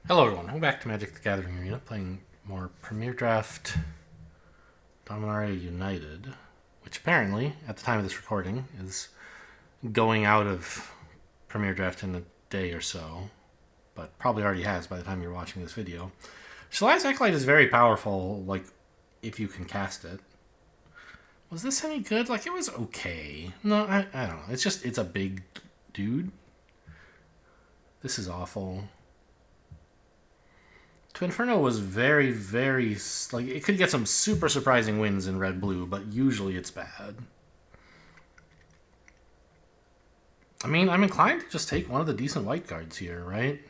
Hello everyone, welcome back to Magic the Gathering Arena, playing more Premier Draft Dominaria United, which apparently, at the time of this recording, is going out of Premier Draft in a day or so, but probably already has by the time you're watching this video. Shalia's Acolyte is very powerful, like, if you can cast it. Was this any good? Like, it was okay. No, I don't know. It's a big dude. This is awful. Twinferno was very, like, it could get some super surprising wins in red-blue, but usually it's bad. I mean, I'm inclined to just take one of the decent white cards here, right?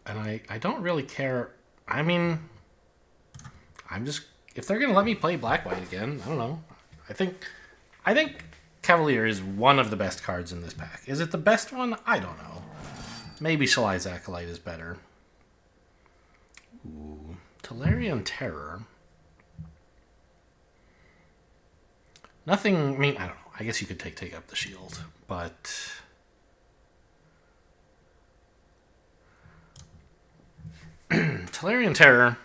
And I don't really care. I mean, if they're going to let me play black-white again, I don't know. I think Cavalier is one of the best cards in this pack. Is it the best one? I don't know. Maybe Shalia's Acolyte is better. Ooh, Tolarian Terror. Nothing, I mean, I don't know. I guess you could take up the shield, but Tolarian Terror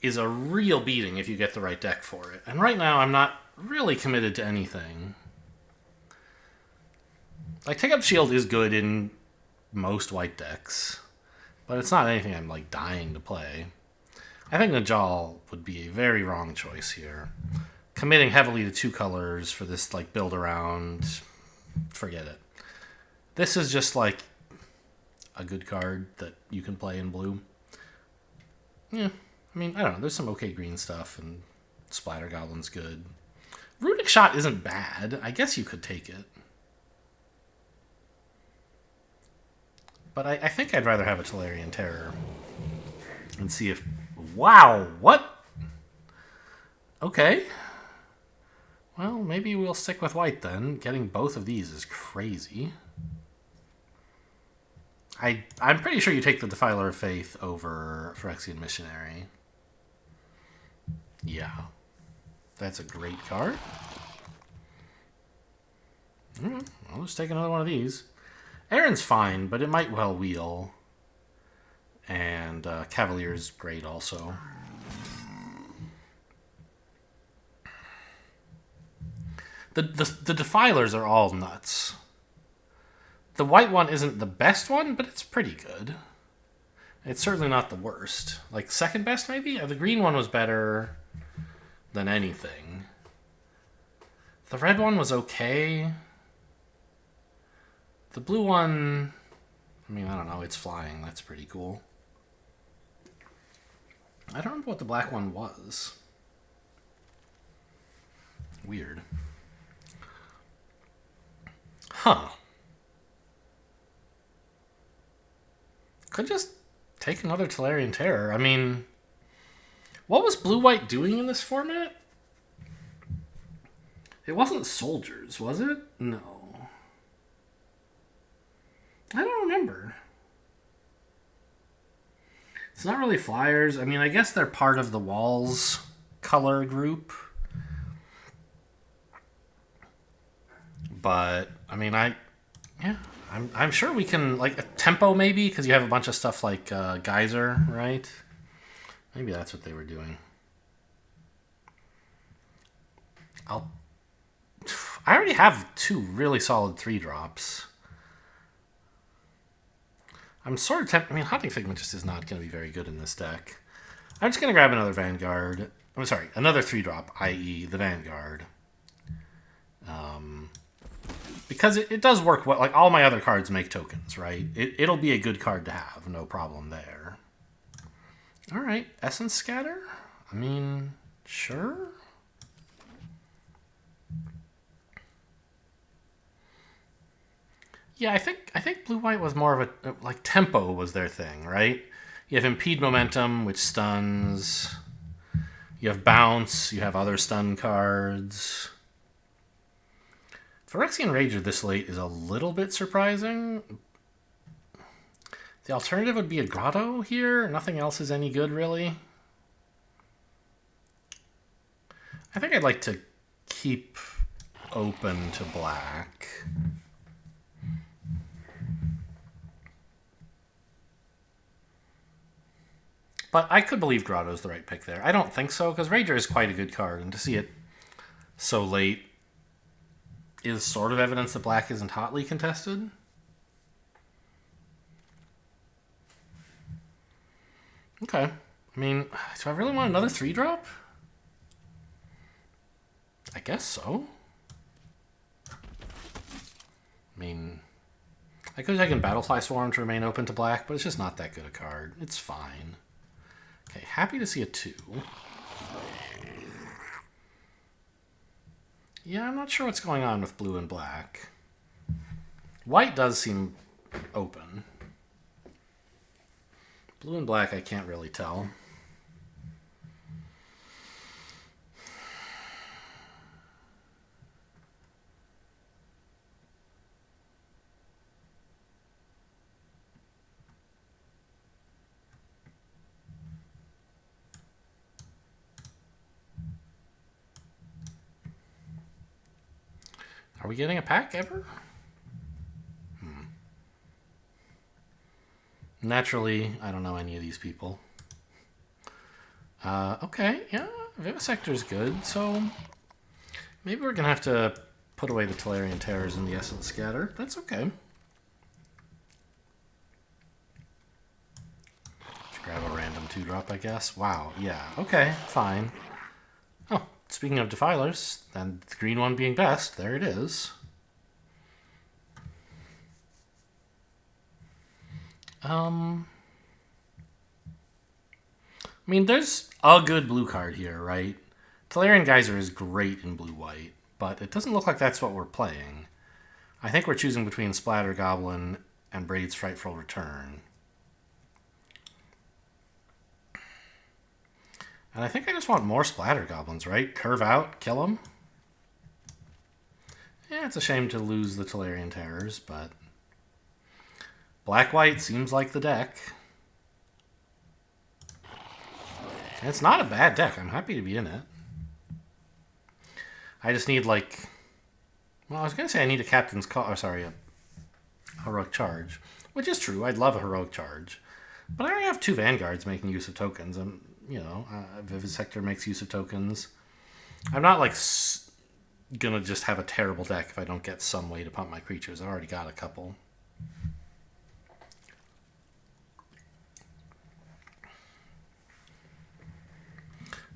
is a real beating if you get the right deck for it. And right now, I'm not really committed to anything. Like, Take Up Shield is good in most white decks, but it's not anything I'm, like, dying to play. I think Najal would be a very wrong choice here. Committing heavily to two colors for this, like, build around, forget it. This is just, like, a good card that you can play in blue. Yeah, I mean, I don't know. There's some okay green stuff, and Splatter Goblin's good. Runic Shot isn't bad. I guess you could take it. But I think I'd rather have a Tolarian Terror and see if... Wow, what? Okay. Well, maybe we'll stick with white then. Getting both of these is crazy. I'm pretty sure you take the Defiler of Faith over Phyrexian Missionary. Yeah. That's a great card. I'll just take another one of these. Aaron's fine, but it might well wheel. And Cavalier's great also. The Defilers are all nuts. The white one isn't the best one, but it's pretty good. It's certainly not the worst. Like, second best, maybe? The green one was better than anything. The red one was okay. The blue one, I mean, I don't know. It's flying. That's pretty cool. I don't remember what the black one was. Weird. Huh. Could just take another Tolarian Terror. I mean, what was blue-white doing in this format? It wasn't soldiers, was it? No. I don't remember. It's not really flyers. I mean, I guess they're part of the walls color group. But, I mean, I'm sure we can, like, a tempo maybe, because you have a bunch of stuff like Geyser, right? Maybe that's what they were doing. I already have two really solid 3-drops. I'm sort of tempted. I mean, Hunting Figment just is not going to be very good in this deck. I'm just going to grab another Vanguard. I'm sorry, another 3-drop, i.e. the Vanguard. Because it does work well. Like, all my other cards make tokens, right? It'll be a good card to have. No problem there. All right, Essence Scatter? I mean, sure. Yeah, I think blue-white was more of a... Like, tempo was their thing, right? You have Impede Momentum, which stuns. You have Bounce. You have other stun cards. Phyrexian Rager this late is a little bit surprising. The alternative would be a Grotto here. Nothing else is any good, really. I think I'd like to keep open to black. But I could believe Grotto's the right pick there. I don't think so, because Rager is quite a good card, and to see it so late is sort of evidence that black isn't hotly contested. Okay. I mean, do I really want another 3-drop? I guess so. I mean, I could have taken Battlefly Swarm to remain open to black, but it's just not that good a card. It's fine. Okay, happy to see a 2. Yeah, I'm not sure what's going on with blue and black. White does seem open. Blue and black, I can't really tell. Are we getting a pack ever? Naturally, I don't know any of these people. Okay, yeah, Vivisector's good, so maybe we're gonna have to put away the Tolarian Terrors and the Essence Scatter. That's okay. Just grab a random 2-drop, I guess. Wow, yeah, okay, fine. Oh, speaking of Defilers, and the green one being best, there it is. I mean, there's a good blue card here, right? Tolarian Geyser is great in blue-white, but it doesn't look like that's what we're playing. I think we're choosing between Splatter Goblin and Braid's Frightful Return. And I think I just want more Splatter Goblins, right? Curve out, kill them. Yeah, it's a shame to lose the Tolarian Terrors, but black-white seems like the deck. And it's not a bad deck. I'm happy to be in it. I just need, like... Well, I was going to say I need a Captain's Call... Or, sorry, a Heroic Charge. Which is true. I'd love a Heroic Charge. But I already have 2 Vanguards making use of tokens. And, you know, Vivisector makes use of tokens. I'm not, like, going to just have a terrible deck if I don't get some way to pump my creatures. I've already got a couple.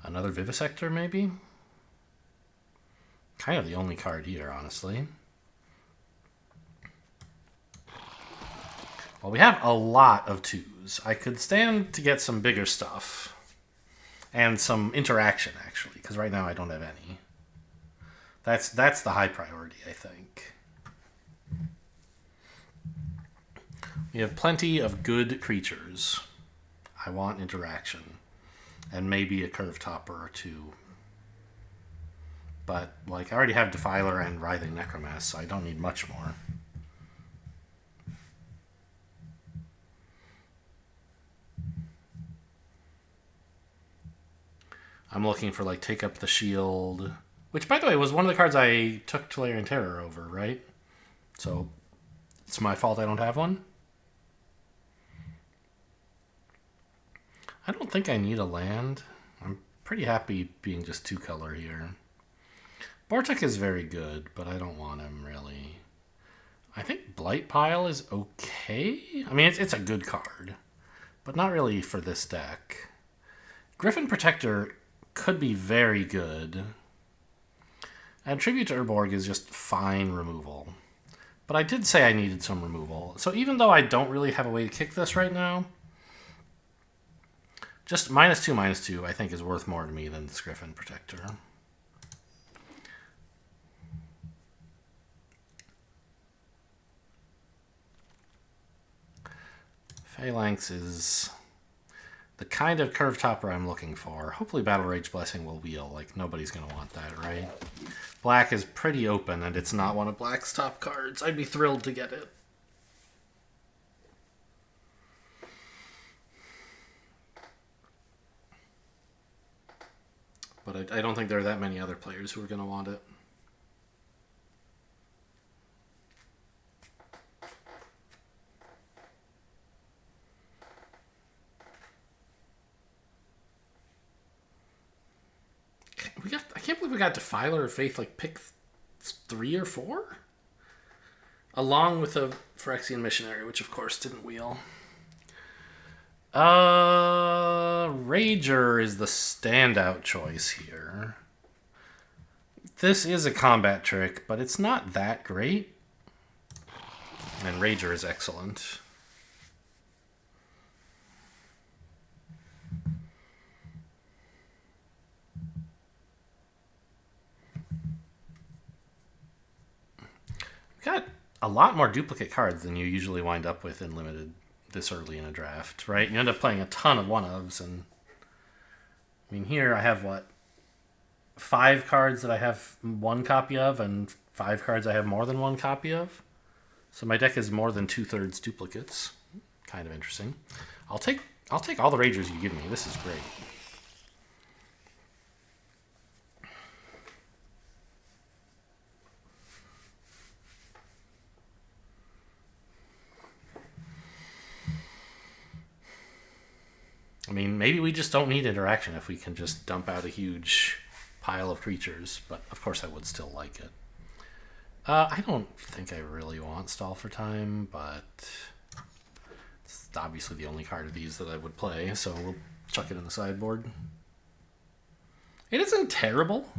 Another Vivisector, maybe? Kind of the only card here, honestly. Well, we have a lot of 2s. I could stand to get some bigger stuff. And some interaction, actually, because right now I don't have any. That's the high priority, I think. We have plenty of good creatures. I want interaction. And maybe a Curve Topper or 2. But, like, I already have Defiler and Writhing Necromass, so I don't need much more. I'm looking for, like, Take Up the Shield. Which, by the way, was one of the cards I took Tolarian Terror over, right? So, it's my fault I don't have one. I don't think I need a land. I'm pretty happy being just 2-color here. Bortek is very good, but I don't want him, really. I think Blight Pile is okay. I mean, it's a good card, but not really for this deck. Griffin Protector could be very good. And Tribute to Urborg is just fine removal. But I did say I needed some removal. So even though I don't really have a way to kick this right now, just -2/-2 I think is worth more to me than this Griffin Protector. Phalanx is the kind of Curve Topper I'm looking for. Hopefully Battle Rage Blessing will wheel. Like, nobody's going to want that, right? Black is pretty open, and it's not one of Black's top cards. I'd be thrilled to get it. But I don't think there are that many other players who are going to want it. can't believe we got Defiler of Faith, like, pick 3 or 4? Along with a Phyrexian Missionary, which of course didn't wheel. Rager is the standout choice here. This is a combat trick, but it's not that great. And Rager is excellent. We've got a lot more duplicate cards than you usually wind up with in Limited this early in a draft, right? You end up playing a ton of one-ofs, and I mean, here I have, what, 5 cards that I have 1 copy of, and 5 cards I have more than 1 copy of. So my deck is more than 2/3 duplicates. Kind of interesting. I'll take all the Ragers you give me. This is great. I mean, maybe we just don't need interaction if we can just dump out a huge pile of creatures, but of course I would still like it. I don't think I really want Stall for Time, but it's obviously the only card of these that I would play, so we'll chuck it in the sideboard. It isn't terrible,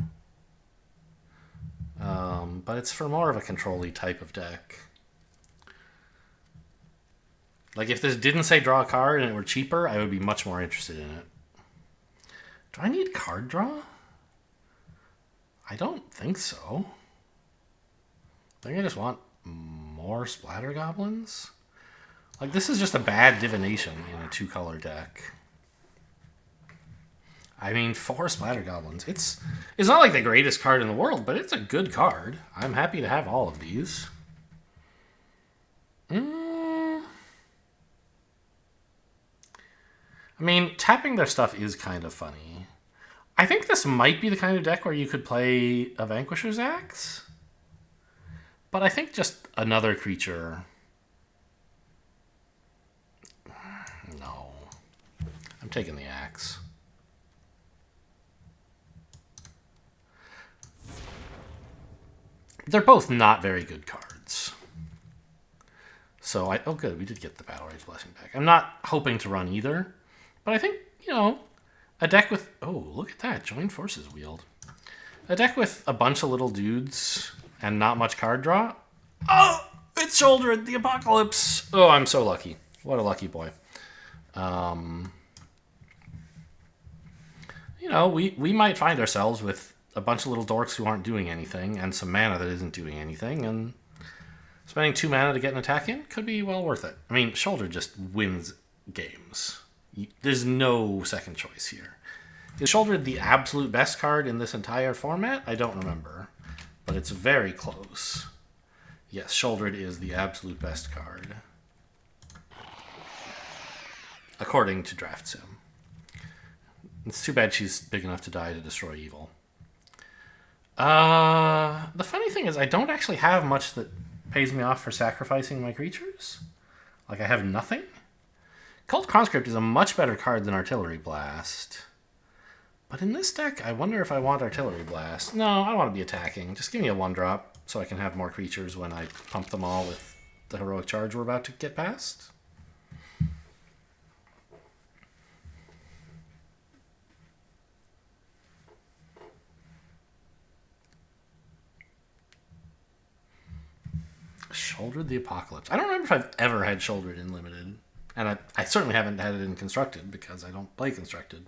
but it's for more of a control-y type of deck. Like, if this didn't say draw a card and it were cheaper, I would be much more interested in it. Do I need card draw? I don't think so. I think I just want more Splatter Goblins. Like, this is just a bad divination in a 2-color deck. I mean, 4 Splatter Goblins. It's not like the greatest card in the world, but it's a good card. I'm happy to have all of these. I mean, tapping their stuff is kind of funny. I think this might be the kind of deck where you could play a Vanquisher's Axe. But I think just another creature... No. I'm taking the Axe. They're both not very good cards. So oh good, we did get the Battle Rage Blessing back. I'm not hoping to run either. But I think, you know, a deck with... Oh, look at that. Joined Forces wheeled. A deck with a bunch of little dudes and not much card draw. Oh, it's Shouldered the Apocalypse. Oh, I'm so lucky. What a lucky boy. You know, we might find ourselves with a bunch of little dorks who aren't doing anything and some mana that isn't doing anything, and spending 2 mana to get an attack in could be well worth it. I mean, Shoulder just wins games. There's no second choice here. Is Shouldered the absolute best card in this entire format? I don't remember, but it's very close. Yes, Shouldered is the absolute best card, according to Draft Sim. It's too bad she's big enough to die to destroy evil. The funny thing is I don't actually have much that pays me off for sacrificing my creatures. Like, I have nothing. Cult Conscript is a much better card than Artillery Blast. But in this deck, I wonder if I want Artillery Blast. No, I don't want to be attacking. Just give me a 1-drop so I can have more creatures when I pump them all with the Heroic Charge we're about to get past. Shouldered the Apocalypse. I don't remember if I've ever had Shouldered in Limited. And I certainly haven't had it in Constructed because I don't play Constructed.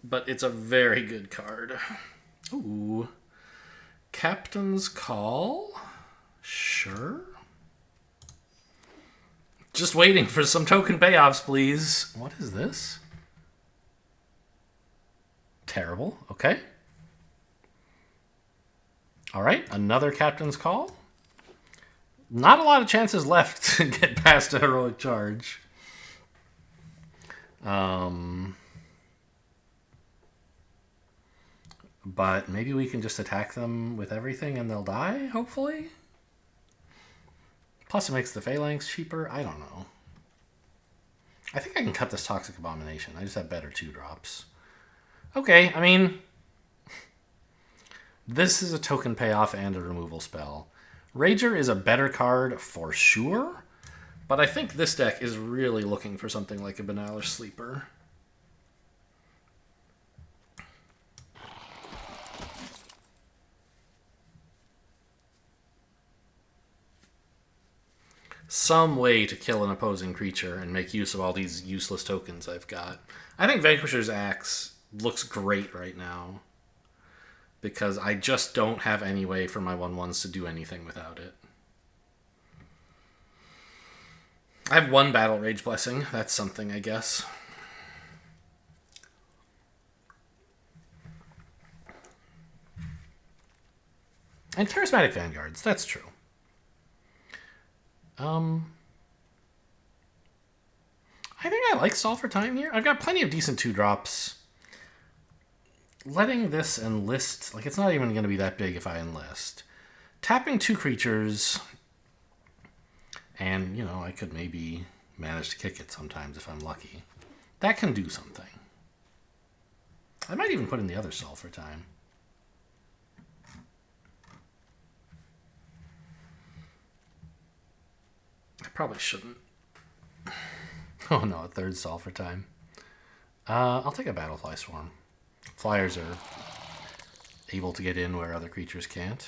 But it's a very good card. Ooh. Captain's Call? Sure. Just waiting for some token payoffs, please. What is this? Terrible. Okay. All right, another Captain's Call. Not a lot of chances left to get past a Heroic Charge. But maybe we can just attack them with everything and they'll die, hopefully? Plus it makes the Phalanx cheaper. I don't know. I think I can cut this Toxic Abomination. I just have better 2-drops. Okay, I mean... This is a token payoff and a removal spell. Rager is a better card for sure, but I think this deck is really looking for something like a Banalish Sleeper. Some way to kill an opposing creature and make use of all these useless tokens I've got. I think Vanquisher's Axe looks great right now because I just don't have any way for my 1/1s to do anything without it. I have one Battle Rage Blessing. That's something, I guess. And Charismatic Vanguards. That's true. I think I like Stall for Time here. I've got plenty of decent 2-drops. Letting this enlist, like, it's not even going to be that big if I enlist. Tapping 2 creatures, and, you know, I could maybe manage to kick it sometimes if I'm lucky. That can do something. I might even put in the other Stall for Time. I probably shouldn't. Oh no, a third Stall for Time. I'll take a Battlefly Swarm. Flyers are able to get in where other creatures can't.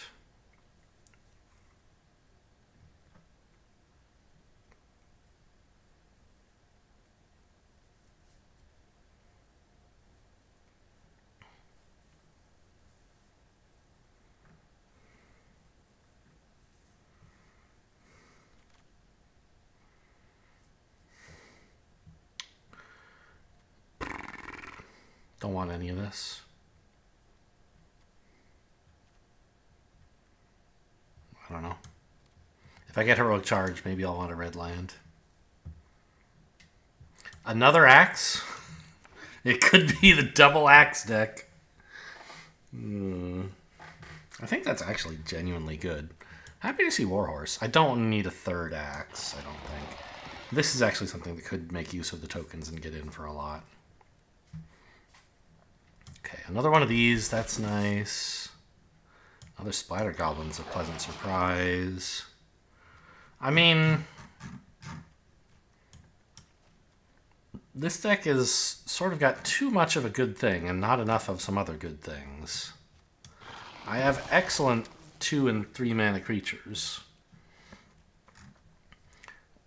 Don't want any of this. I don't know. If I get Heroic Charge, maybe I'll want a red land. Another Axe? It could be the double Axe deck. I think that's actually genuinely good. Happy to see Warhorse. I don't need a third Axe, I don't think. This is actually something that could make use of the tokens and get in for a lot. Okay, another one of these. That's nice. Another Splatter Goblin's a pleasant surprise. I mean, this deck is sort of got too much of a good thing and not enough of some other good things. I have excellent 2 and 3 mana creatures.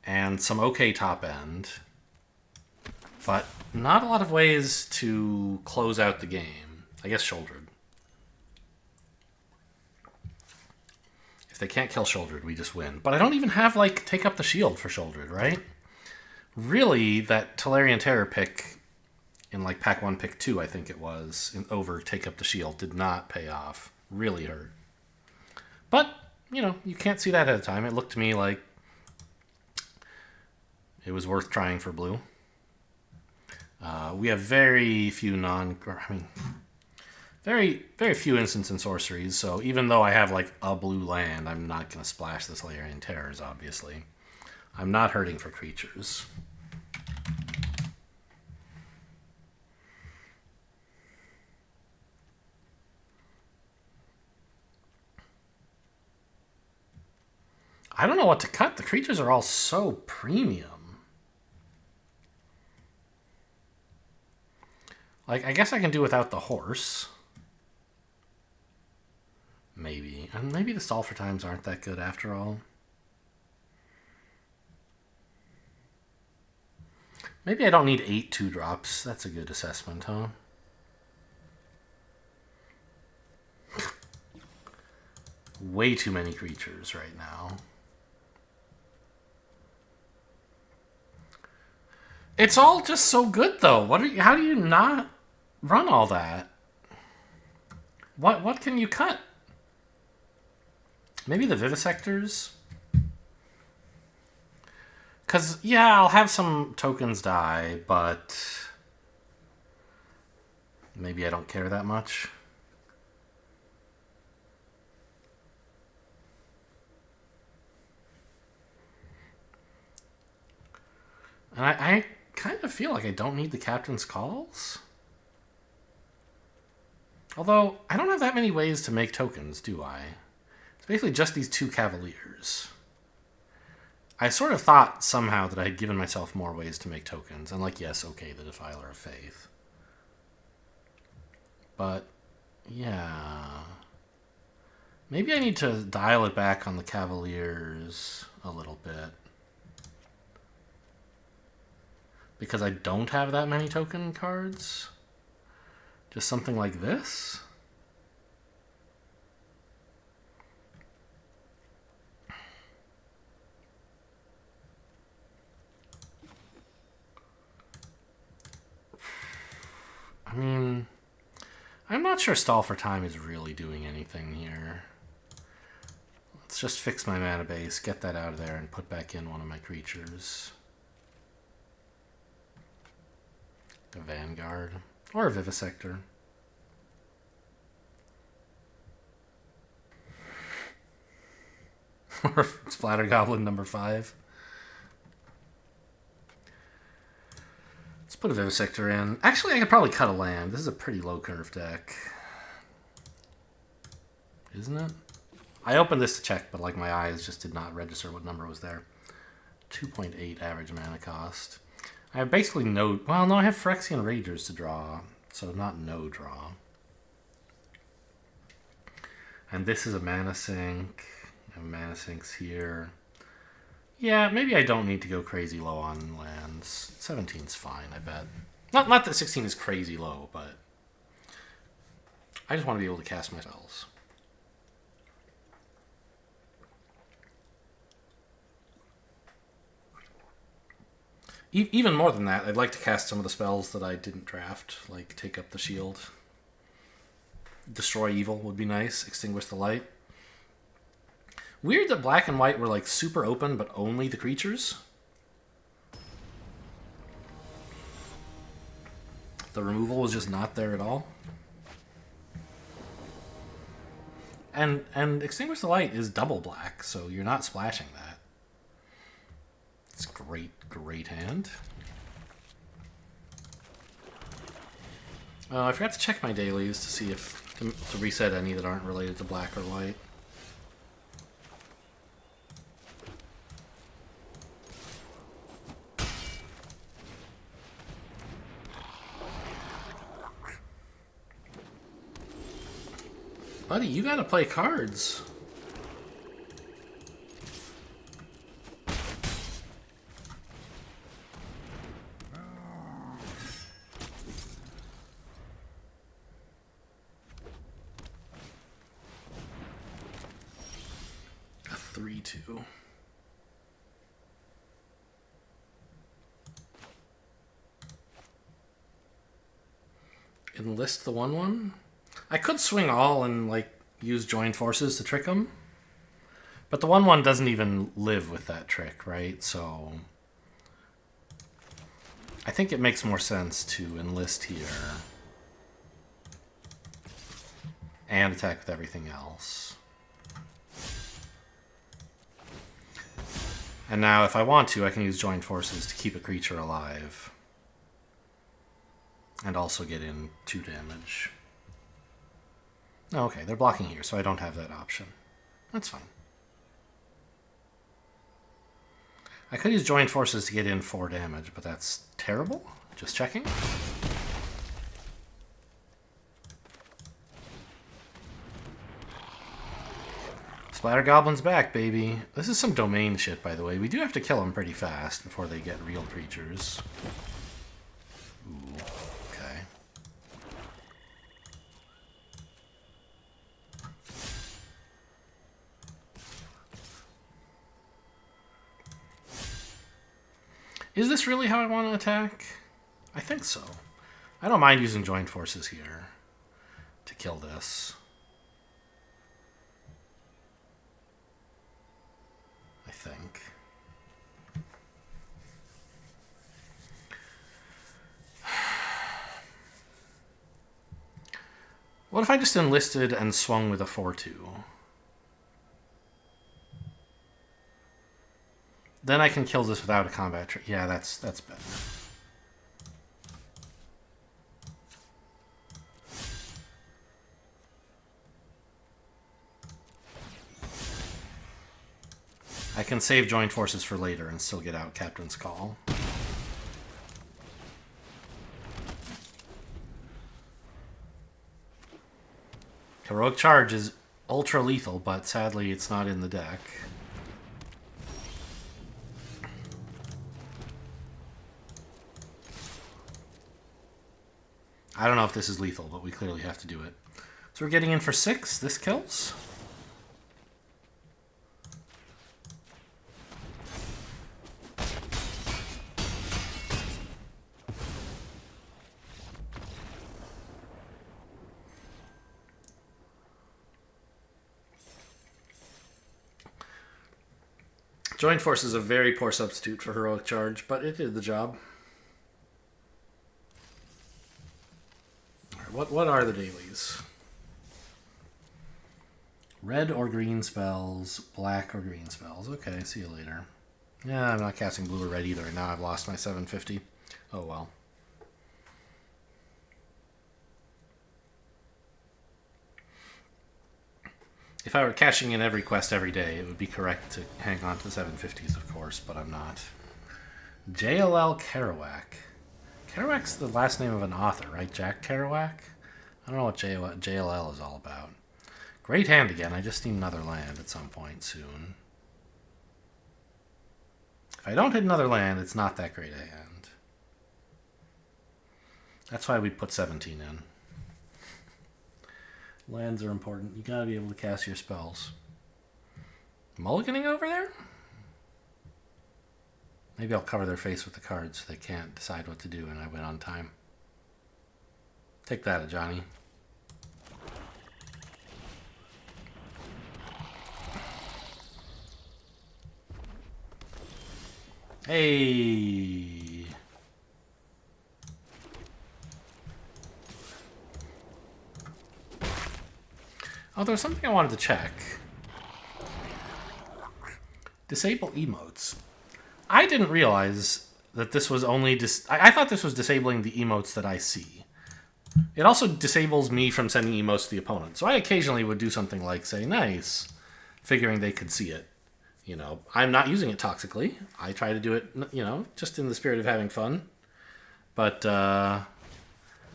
And some okay top end. But not a lot of ways to close out the game. I guess Shouldered. If they can't kill Shouldered, we just win. But I don't even have, like, Take Up the Shield for Shouldered, right? Really, that Tolarian Terror pick in, like, pack 1, pick 2, I think it was, over Take Up the Shield did not pay off. Really hurt. But, you know, you can't see that at a time. It looked to me like it was worth trying for blue. We have very few very few instants and sorceries, so even though I have like a blue land, I'm not going to splash this Tolarian Terrors, obviously. I'm not hurting for creatures. I don't know what to cut. The creatures are all so premium. Like, I guess I can do without the horse. Maybe. And maybe the Stall for Times aren't that good after all. Maybe I don't need 8 2-drops. That's a good assessment, huh? Way too many creatures right now. It's all just so good, though. How do you not run all that? What can you cut? Maybe the Vivisectors? Because, yeah, I'll have some tokens die, but maybe I don't care that much. And I kind of feel like I don't need the Captain's Calls. Although, I don't have that many ways to make tokens, do I? It's basically just these 2 Cavaliers. I sort of thought somehow that I had given myself more ways to make tokens. And like, yes, okay, the Defiler of Faith. But, yeah. Maybe I need to dial it back on the Cavaliers a little bit. Because I don't have that many token cards. Just something like this. I mean, I'm not sure Stall for Time is really doing anything here. Let's just fix my mana base, get that out of there, and put back in one of my creatures. A Vanguard. Or a Vivisector. Or Splatter Goblin number 5. Let's put a Vivisector in. Actually, I could probably cut a land. This is a pretty low curve deck. Isn't it? I opened this to check, but like my eyes just did not register what number was there. 2.8 average mana cost. I have basically no... Well, no, I have Phyrexian Ragers to draw, so not no draw. And this is a mana sink. I have mana sinks here. Yeah, maybe I don't need to go crazy low on lands. 17's fine, I bet. Not that 16 is crazy low, but... I just want to be able to cast my spells. Even more than that, I'd like to cast some of the spells that I didn't draft, like Take Up the Shield. Destroy Evil would be nice. Extinguish the Light. Weird that black and white were like super open, but only the creatures. The removal was just not there at all. And Extinguish the Light is double black, so you're not splashing that. It's great, great hand. I forgot to check my dailies to see if to reset any that aren't related to black or white. Buddy, you gotta play cards. A 3/2. Enlist the 1/1? I could swing all and like use joined forces to trick them, but the 1/1 doesn't even live with that trick, right? So I think it makes more sense to enlist here and attack with everything else. And now if I want to, I can use joined forces to keep a creature alive and also get in 2 damage. Oh, okay, they're blocking here, so I don't have that option. That's fine. I could use joined forces to get in 4 damage, but that's terrible. Just checking. Splatter Goblin's back, baby. This is some domain shit, by the way. We do have to kill them pretty fast before they get real creatures. Ooh, okay. Is this really how I want to attack? I think so. I don't mind using joined forces here to kill this. I think. What if I just enlisted and swung with a 4/2? Then I can kill this without a combat trick. Yeah, that's better. I can save joint forces for later and still get out Captain's Call. Heroic Charge is ultra lethal, but sadly it's not in the deck. I don't know if this is lethal, but we clearly have to do it. So we're getting in for 6. This kills. Joint Force is a very poor substitute for Heroic Charge, but it did the job. All right, what are the dailies? Red or green spells, black or green spells. Okay, see you later. Yeah, I'm not casting blue or red either. Now I've lost my 750. Oh well. If I were cashing in every quest every day, it would be correct to hang on to the 750s, of course, but I'm not. JLL Kerouac. Kerouac's the last name of an author, right? Jack Kerouac? I don't know what JLL is all about. Great hand again. I just need another land at some point soon. If I don't hit another land, it's not that great a hand. That's why we put 17 in. Lands are important. You gotta be able to cast your spells. Mulliganing over there? Maybe I'll cover their face with the cards so they can't decide what to do and I win on time. Take that, Johnny. Hey! Oh, there's something I wanted to check. Disable emotes. I didn't realize that this was only... I thought this was disabling the emotes that I see. It also disables me from sending emotes to the opponent. So I occasionally would do something like say, nice, figuring they could see it. You know, I'm not using it toxically. I try to do it, you know, just in the spirit of having fun. But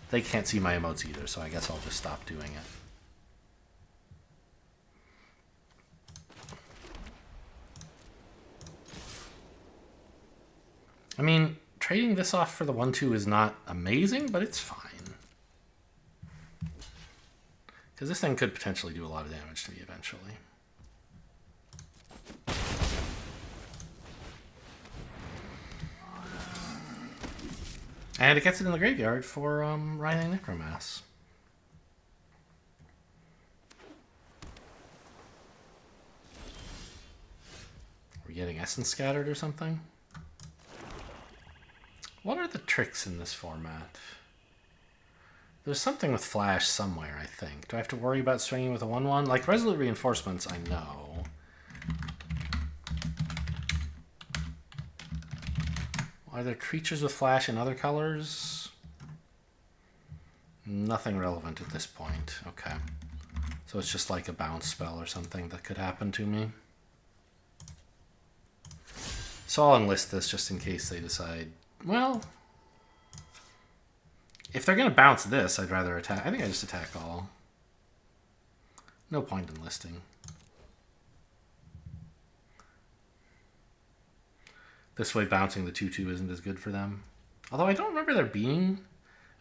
they can't see my emotes either, so I guess I'll just stop doing it. I mean, trading this off for the 1-2 is not amazing, but it's fine. Because this thing could potentially do a lot of damage to me eventually. And it gets it in the graveyard for Writhing Necromass. Are we getting Essence Scattered or something? What are the tricks in this format? There's something with Flash somewhere, I think. Do I have to worry about swinging with a 1-1? Like Resolute Reinforcements, I know. Are there creatures with Flash in other colors? Nothing relevant at this point. Okay. So it's just like a bounce spell or something that could happen to me. So I'll enlist this just in case they decide... Well, if they're going to bounce this, I'd rather attack. I think I just attack all. No point in listing. This way bouncing the 2-2 isn't as good for them. Although I don't remember there being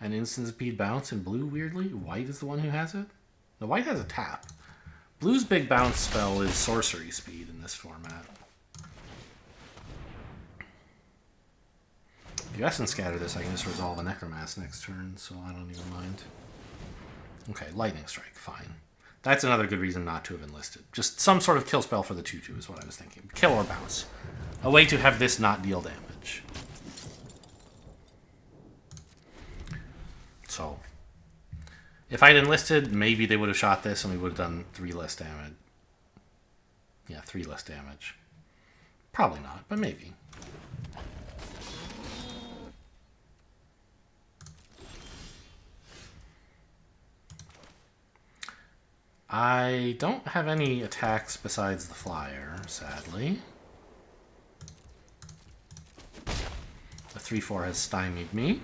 an instant speed bounce in blue, weirdly. White is the one who has it. No, white has a tap. Blue's big bounce spell is sorcery speed in this format. If you Essence Scatter this, I can just resolve a Necromass next turn, so I don't even mind. Okay, Lightning Strike, fine. That's another good reason not to have enlisted. Just some sort of kill spell for the 2-2 is what I was thinking. Kill or bounce. A way to have this not deal damage. So, if I'd enlisted, maybe they would have shot this and we would have done 3 less damage. Yeah, 3 less damage. Probably not, but maybe. I don't have any attacks besides the flyer, sadly. 3/4 has stymied me.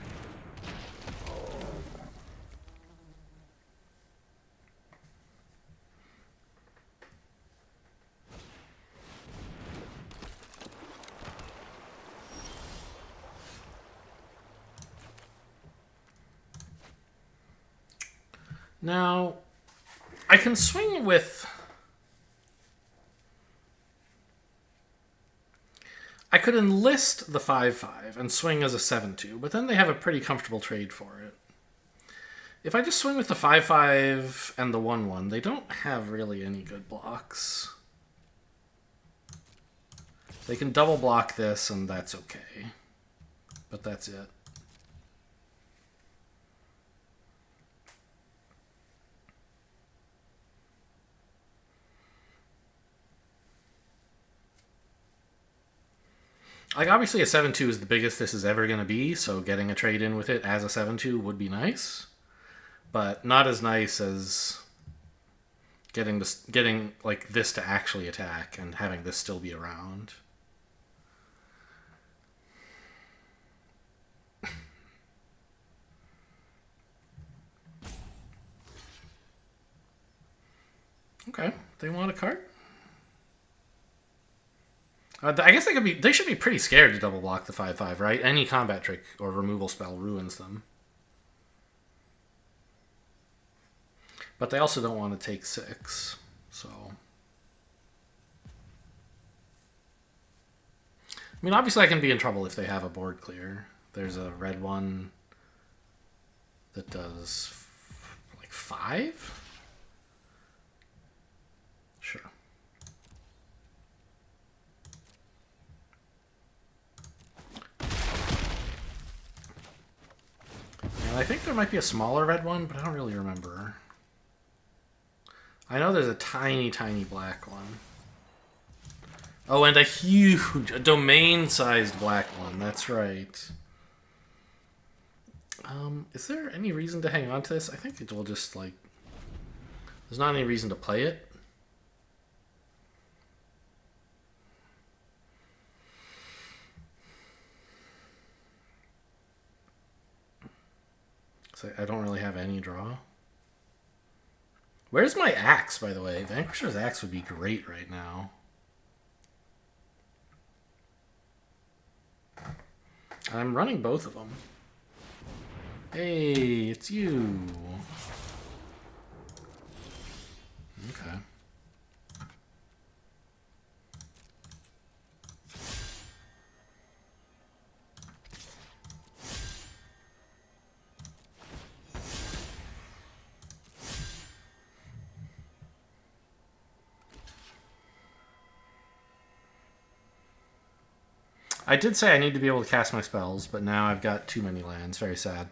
Now, I can swing with... I could enlist the 5/5 and swing as a 7/2, but then they have a pretty comfortable trade for it. If I just swing with the 5/5 and the 1/1, they don't have really any good blocks. They can double block this, and that's okay. But that's it. Like, obviously a 7/2 is the biggest this is ever going to be, so getting a trade in with it as a 7/2 would be nice. But not as nice as getting like this to actually attack and having this still be around. Okay, they want a card. I guess they should be pretty scared to double block the 5/5, right? Any combat trick or removal spell ruins them. But they also don't want to take 6, so... I mean, obviously I can be in trouble if they have a board clear. There's a red one that does, like, 5? Sure. And I think there might be a smaller red one, but I don't really remember. I know there's a tiny, tiny black one. Oh, and a huge, domain-sized black one. That's right. Is there any reason to hang on to this? I think it will just, like... There's not any reason to play it. So I don't really have any draw. Where's my axe, by the way? Vanquisher's axe would be great right now. I'm running both of them. Hey, it's you. Okay. I did say I need to be able to cast my spells, but now I've got too many lands. Very sad.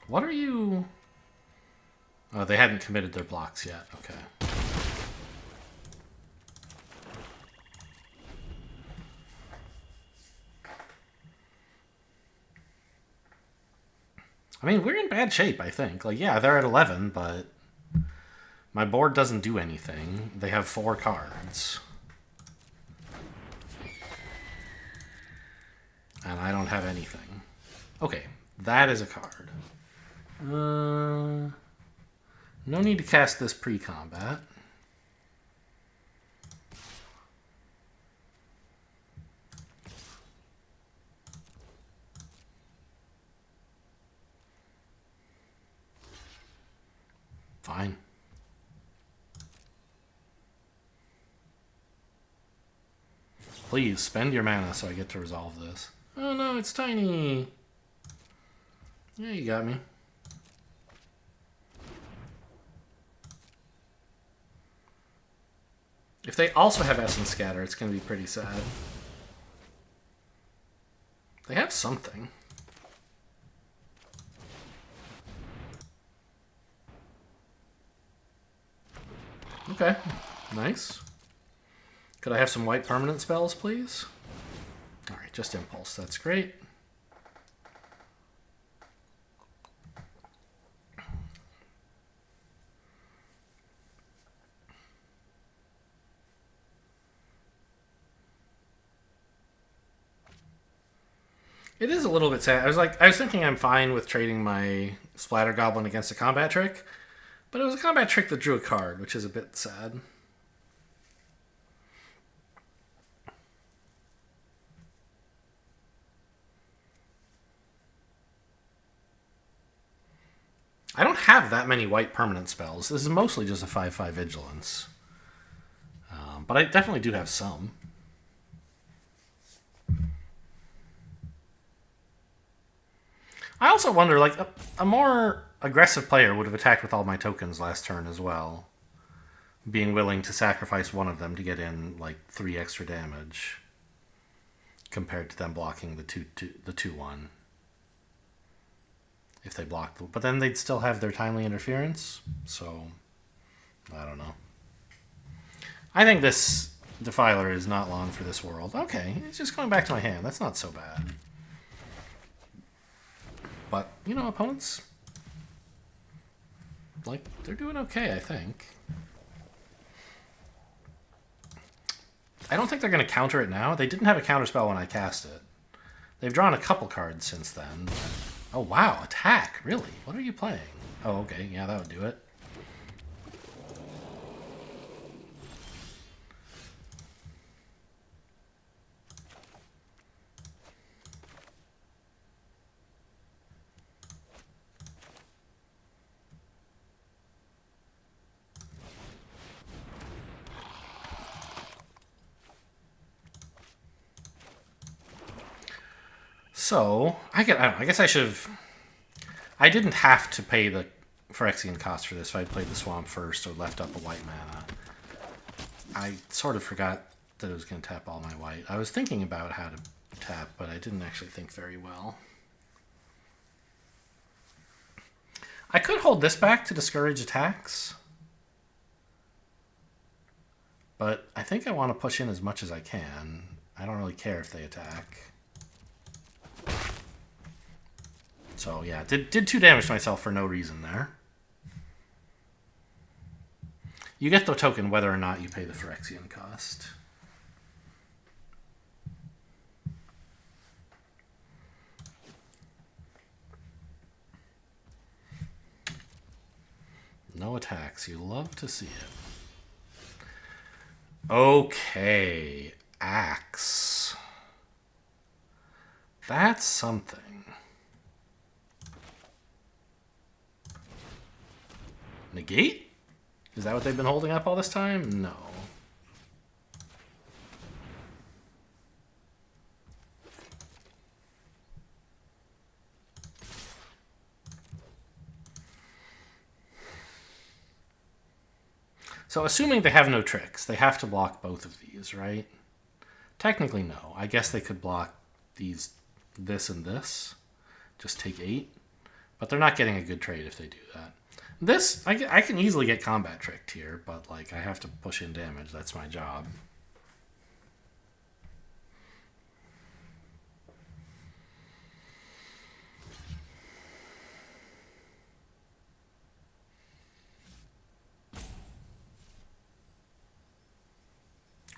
What are you... Oh, they hadn't committed their blocks yet. Okay. I mean, we're in bad shape, I think. Like, yeah, they're at 11, but my board doesn't do anything. They have 4 cards. And I don't have anything. Okay, that is a card. No need to cast this pre-combat. Fine. Please, spend your mana so I get to resolve this. Oh no, it's tiny. Yeah, you got me. If they also have Essence Scatter, it's going to be pretty sad. They have something. Okay, nice. Could I have some white permanent spells, please? Alright, just Impulse. That's great. It is a little bit sad. I was thinking I'm fine with trading my Splatter Goblin against a combat trick, but it was a combat trick that drew a card, which is a bit sad. I don't have that many white permanent spells. This is mostly just a 5/5 Vigilance. But I definitely do have some. I also wonder, like, a more aggressive player would have attacked with all my tokens last turn as well. Being willing to sacrifice one of them to get in, like, 3 extra damage. Compared to them blocking the 2/1. If they block but then they'd still have their timely interference, so I don't know. I think this Defiler is not long for this world. Okay, it's just going back to my hand. That's not so bad. But, you know, opponents, like, they're doing okay, I think. I don't think they're going to counter it now. They didn't have a counterspell when I cast it. They've drawn a couple cards since then. Oh, wow. Attack. Really? What are you playing? Oh, okay. Yeah, that would do it. So, I guess I should have... I didn't have to pay the Phyrexian cost for this if I played the Swamp first or left up a white mana. I sort of forgot that it was going to tap all my white. I was thinking about how to tap, but I didn't actually think very well. I could hold this back to discourage attacks. But I think I want to push in as much as I can. I don't really care if they attack. So yeah, did 2 damage to myself for no reason there. You get the token whether or not you pay the Phyrexian cost. No attacks. You love to see it. Okay. Axe. That's something. Negate? Is that what they've been holding up all this time? No. So assuming they have no tricks, they have to block both of these, right? Technically, no. I guess they could block these, this and this. Just take 8. But they're not getting a good trade if they do that. This, I can easily get combat tricked here, but like I have to push in damage. That's my job.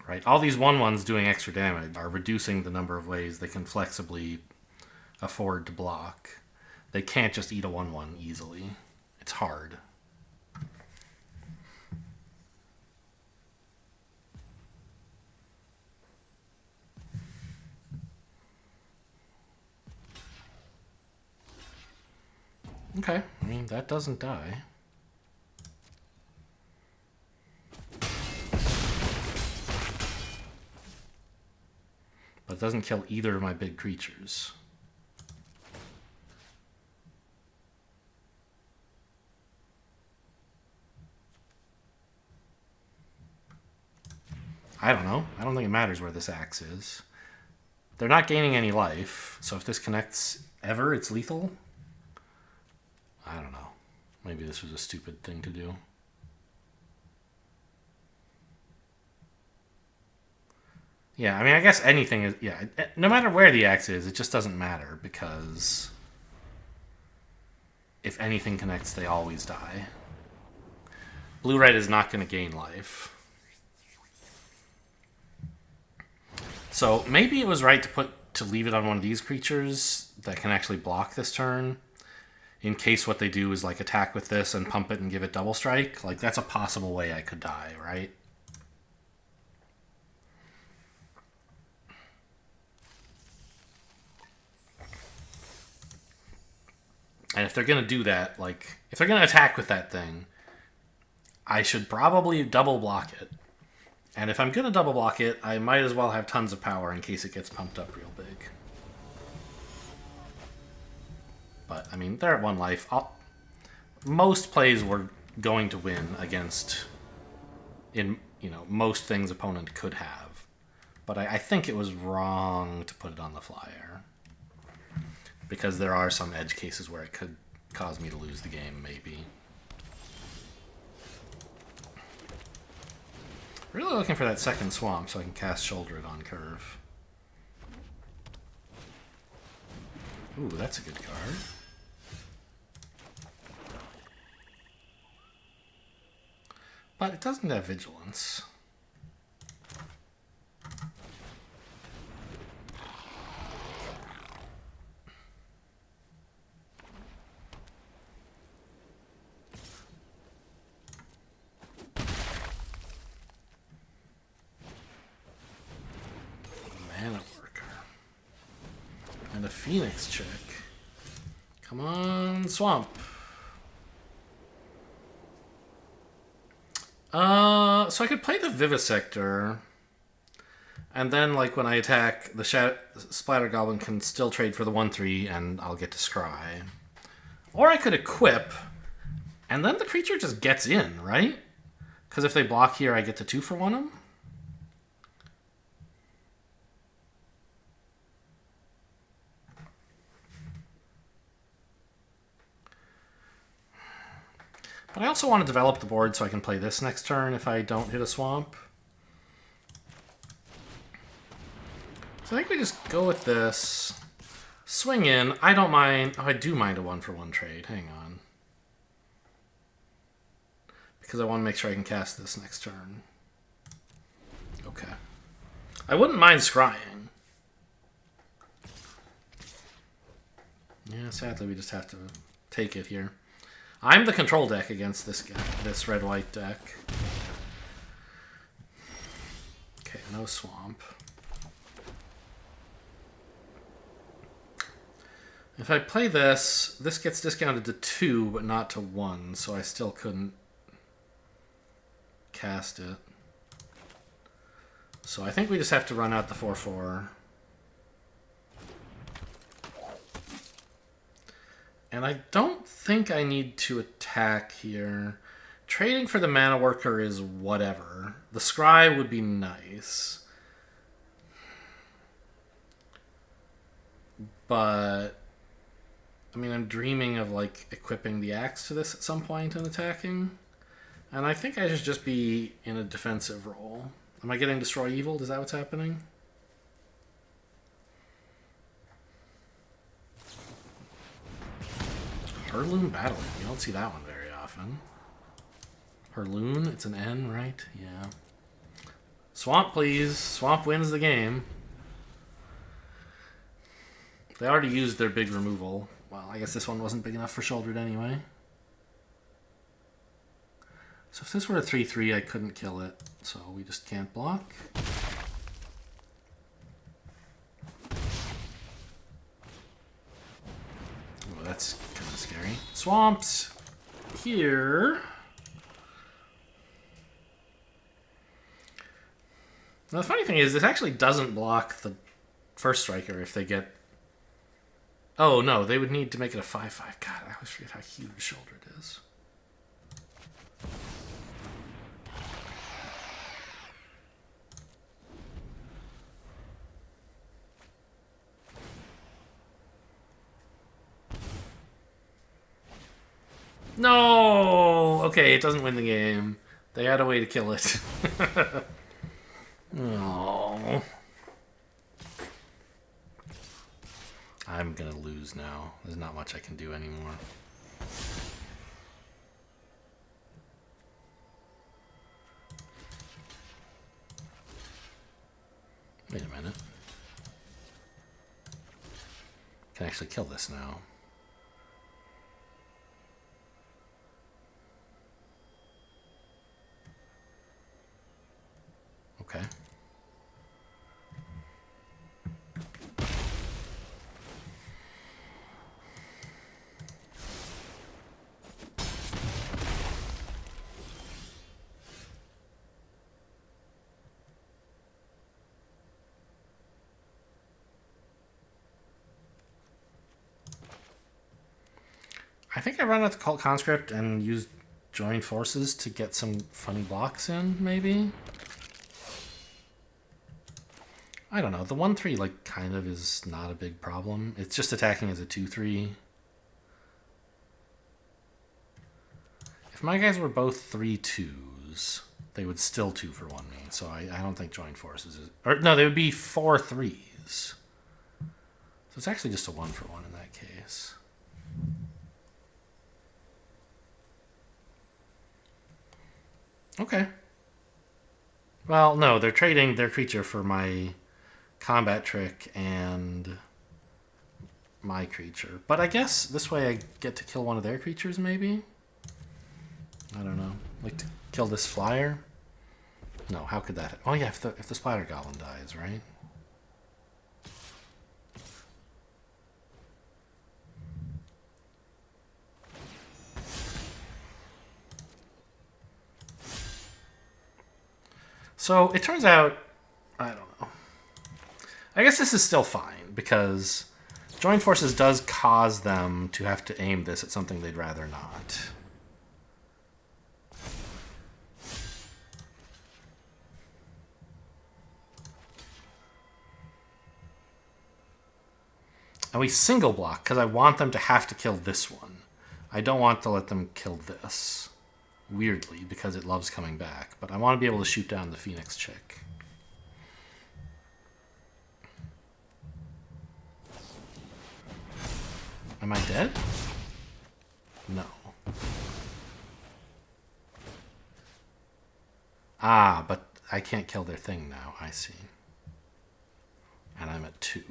Right? All these 1/1s doing extra damage are reducing the number of ways they can flexibly afford to block. They can't just eat a 1/1 easily. It's hard. Okay, I mean, that doesn't die. But it doesn't kill either of my big creatures. I don't know. I don't think it matters where this axe is. They're not gaining any life, so if this connects ever, it's lethal? I don't know. Maybe this was a stupid thing to do. Yeah, I mean, I guess anything is... Yeah, no matter where the axe is, it just doesn't matter, because if anything connects, they always die. Blue-red is not going to gain life. So maybe it was right to put to leave it on one of these creatures that can actually block this turn, in case what they do is like attack with this and pump it and give it double strike. Like, that's a possible way I could die, right? And if they're going to do that, like, if they're going to attack with that thing, I should probably double block it. And if I'm going to double block it, I might as well have tons of power in case it gets pumped up real big. But, I mean, they're at 1 life. Most plays were going to win against, most things opponent could have. But I think it was wrong to put it on the flyer. Because there are some edge cases where it could cause me to lose the game, maybe. Really looking for that second swamp so I can cast Shoulder It on curve. Ooh, that's a good card. But it doesn't have Vigilance. Mana Worker. And a Phoenix check. Come on, Swamp. So I could play the Vivisector, and then, like, when I attack, the Splatter Goblin can still trade for the 1/3, and I'll get to scry. Or I could equip, and then the creature just gets in, right? Because if they block here, I get to 2 for 1 of them. But I also want to develop the board so I can play this next turn if I don't hit a swamp. So I think we just go with this. Swing in. I don't mind. Oh, I do mind a 1-for-1 trade. Hang on. Because I want to make sure I can cast this next turn. Okay. I wouldn't mind scrying. Yeah, sadly we just have to take it here. I'm the control deck against this guy, this red-white deck. Okay, no swamp. If I play this, this gets discounted to 2, but not to 1, so I still couldn't cast it. So I think we just have to run out the 4/4. And I don't think I need to attack here. Trading for the Mana Worker is whatever. The Scry would be nice. But, I mean, I'm dreaming of, like, equipping the axe to this at some point and attacking. And I think I should just be in a defensive role. Am I getting Destroy Evil? Is that what's happening? Heirloom Battling. You don't see that one very often. Heirloom, it's an N, right? Yeah. Swamp, please. Swamp wins the game. They already used their big removal. Well, I guess this one wasn't big enough for Shouldered anyway. So if this were a 3/3, I couldn't kill it. So we just can't block. Oh, that's kind of scary. Swamps here. Now the funny thing is, this actually doesn't block the first striker if they get... Oh, no, they would need to make it a 5/5. God, I always forget how huge Shouldered is. No! Okay, it doesn't win the game. They had a way to kill it. Oh. I'm gonna lose now. There's not much I can do anymore. Wait a minute. can actually kill this now. Okay. I think I run out the Cult Conscript and use Join Forces to get some funny blocks in, maybe? I don't know. The 1-3, like, kind of is not a big problem. It's just attacking as a 2-3. If my guys were both 3-2s, they would still 2-for-1 me. So I don't think Join Forces is... Or, no, they would be 4-3s. So it's actually just a 1-for-1 in that case. Okay. Well, no, they're trading their creature for my combat trick and my creature. But I guess this way I get to kill one of their creatures, maybe? I don't know. Like to kill this flyer? No, how could that... Oh yeah, if the Splatter Goblin dies, right? So it turns out, I don't know. I guess this is still fine because Join Forces does cause them to have to aim this at something they'd rather not. And we single block because I want them to have to kill this one. I don't want to let them kill this. Weirdly, because it loves coming back. But I want to be able to shoot down the Phoenix chick. Am I dead? No. Ah, but I can't kill their thing now. I see. And I'm at 2.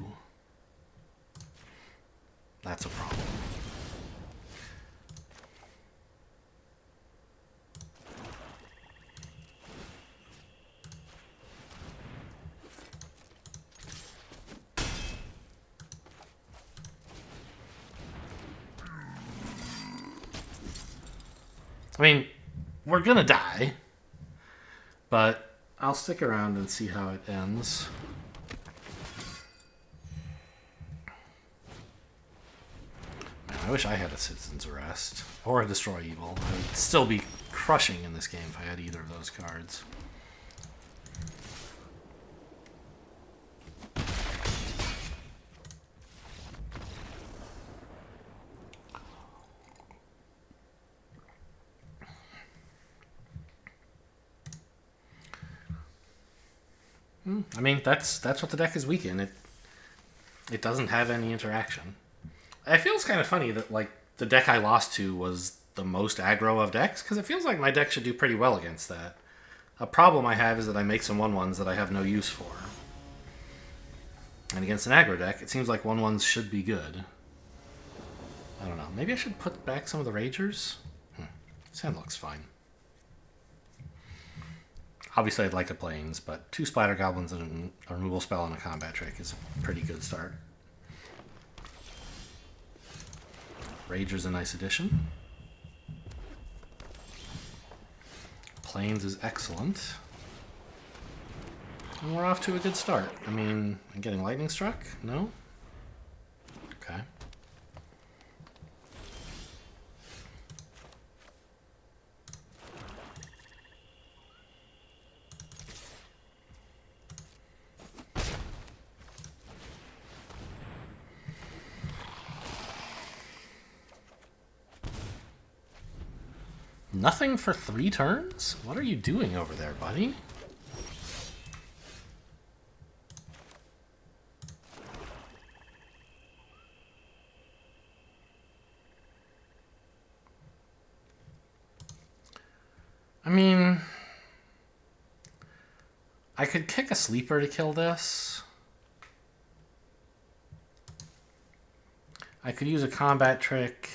That's a problem. I mean, we're gonna die, but I'll stick around and see how it ends. Man, I wish I had a Citizen's Arrest or a Destroy Evil. I would still be crushing in this game if I had either of those cards. I mean, that's what the deck is weak in. It doesn't have any interaction. It feels kind of funny that like the deck I lost to was the most aggro of decks because it feels like my deck should do pretty well against that. A problem I have is that I make some 1/1s that I have no use for. And against an aggro deck, it seems like 1/1s should be good. I don't know. Maybe I should put back some of the Ragers? This hand looks fine. Obviously, I'd like to Plains, but 2 Splatter Goblins and a removal spell and a combat trick is a pretty good start. Rager's a nice addition. Plains is excellent. And we're off to a good start. I mean, I'm getting Lightning Struck? No? Okay. Nothing for 3 turns? What are you doing over there, buddy? I mean, I could kick a sleeper to kill this. I could use a combat trick.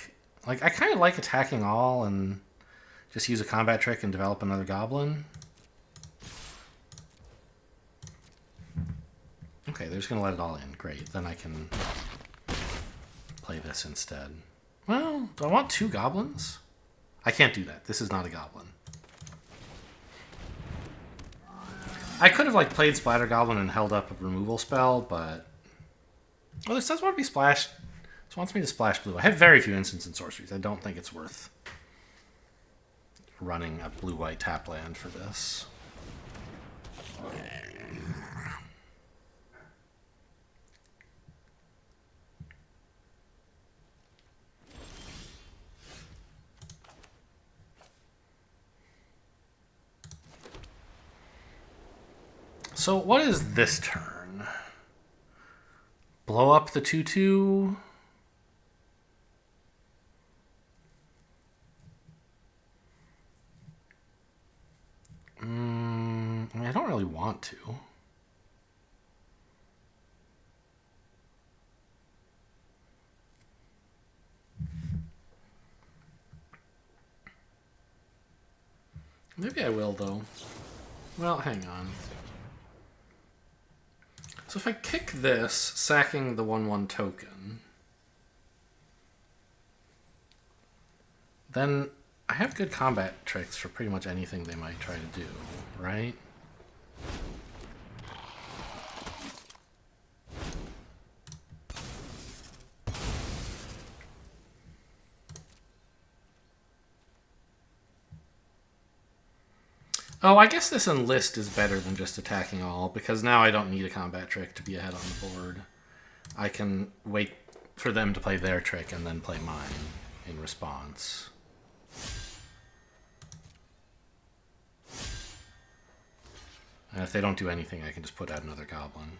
Like, I kind of like attacking all and just use a combat trick and develop another goblin. Okay, they're just going to let it all in. Great. Then I can play this instead. Well, do I want 2 goblins? I can't do that. This is not a goblin. I could have, like, played Splatter Goblin and held up a removal spell, but... Well, this does want to be splashed. This wants me to splash blue. I have very few instants and sorceries. I don't think it's worth running a blue-white tap land for this. So what is this turn? Blow up the 2/2. I mean, I don't really want to. Maybe I will, though. Well, hang on. So if I kick this, sacking the 1/1 token, then I have good combat tricks for pretty much anything they might try to do, right? Oh, I guess this enlist is better than just attacking all, because now I don't need a combat trick to be ahead on the board. I can wait for them to play their trick and then play mine in response. And if they don't do anything, I can just put out another goblin.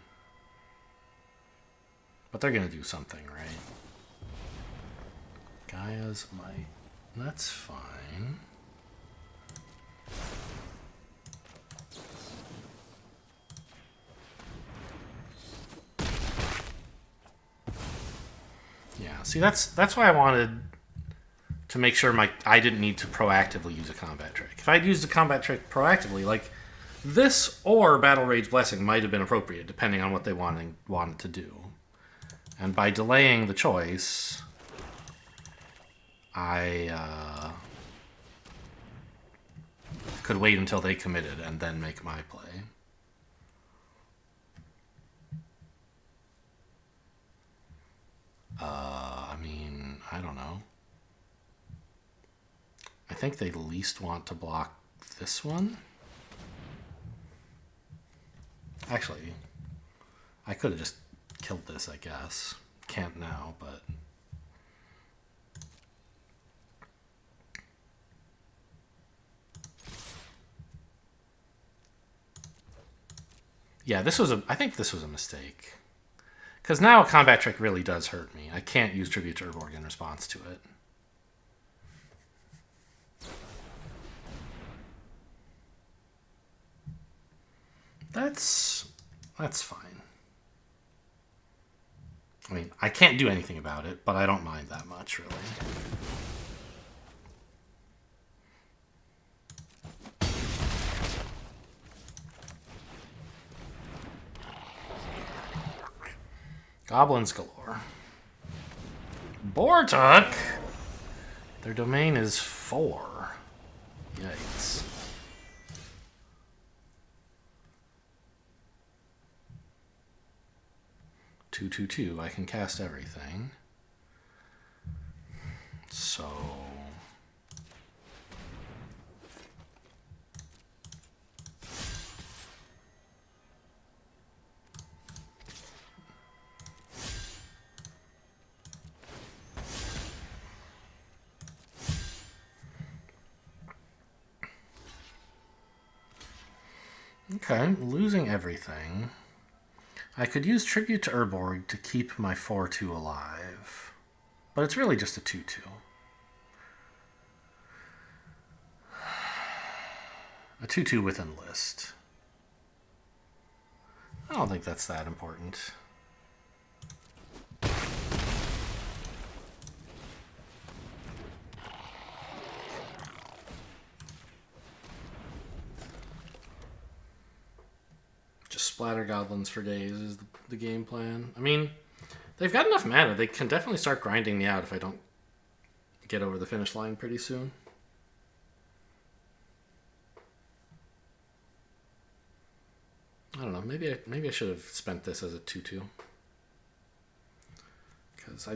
But they're going to do something, right? Gaia's might. That's fine. Yeah, see, that's why I wanted to make sure I didn't need to proactively use a combat trick. If I'd used a combat trick proactively, like this or Battle Rage Blessing might have been appropriate, depending on what they wanted to do. And by delaying the choice, I could wait until they committed and then make my play. I mean, I don't know. I think they least want to block this one. Actually, I could have just killed this, I guess. Can't now, but... Yeah, I think this was a mistake. Because now a combat trick really does hurt me. I can't use Tribute to Urborg in response to it. That's fine. I mean, I can't do anything about it, but I don't mind that much, really. Goblins galore. Bortuk! Their domain is 4. Yikes. Two. I can cast everything. So... Okay, losing everything. I could use Tribute to Urborg to keep my 4/2 alive. But it's really just a 2/2. A 2/2 with enlist. I don't think that's that important. splatter goblins for days is the game plan. I mean, they've got enough mana. They can definitely start grinding me out if I don't get over the finish line pretty soon. I don't know. Maybe I should have spent this as a 2/2 because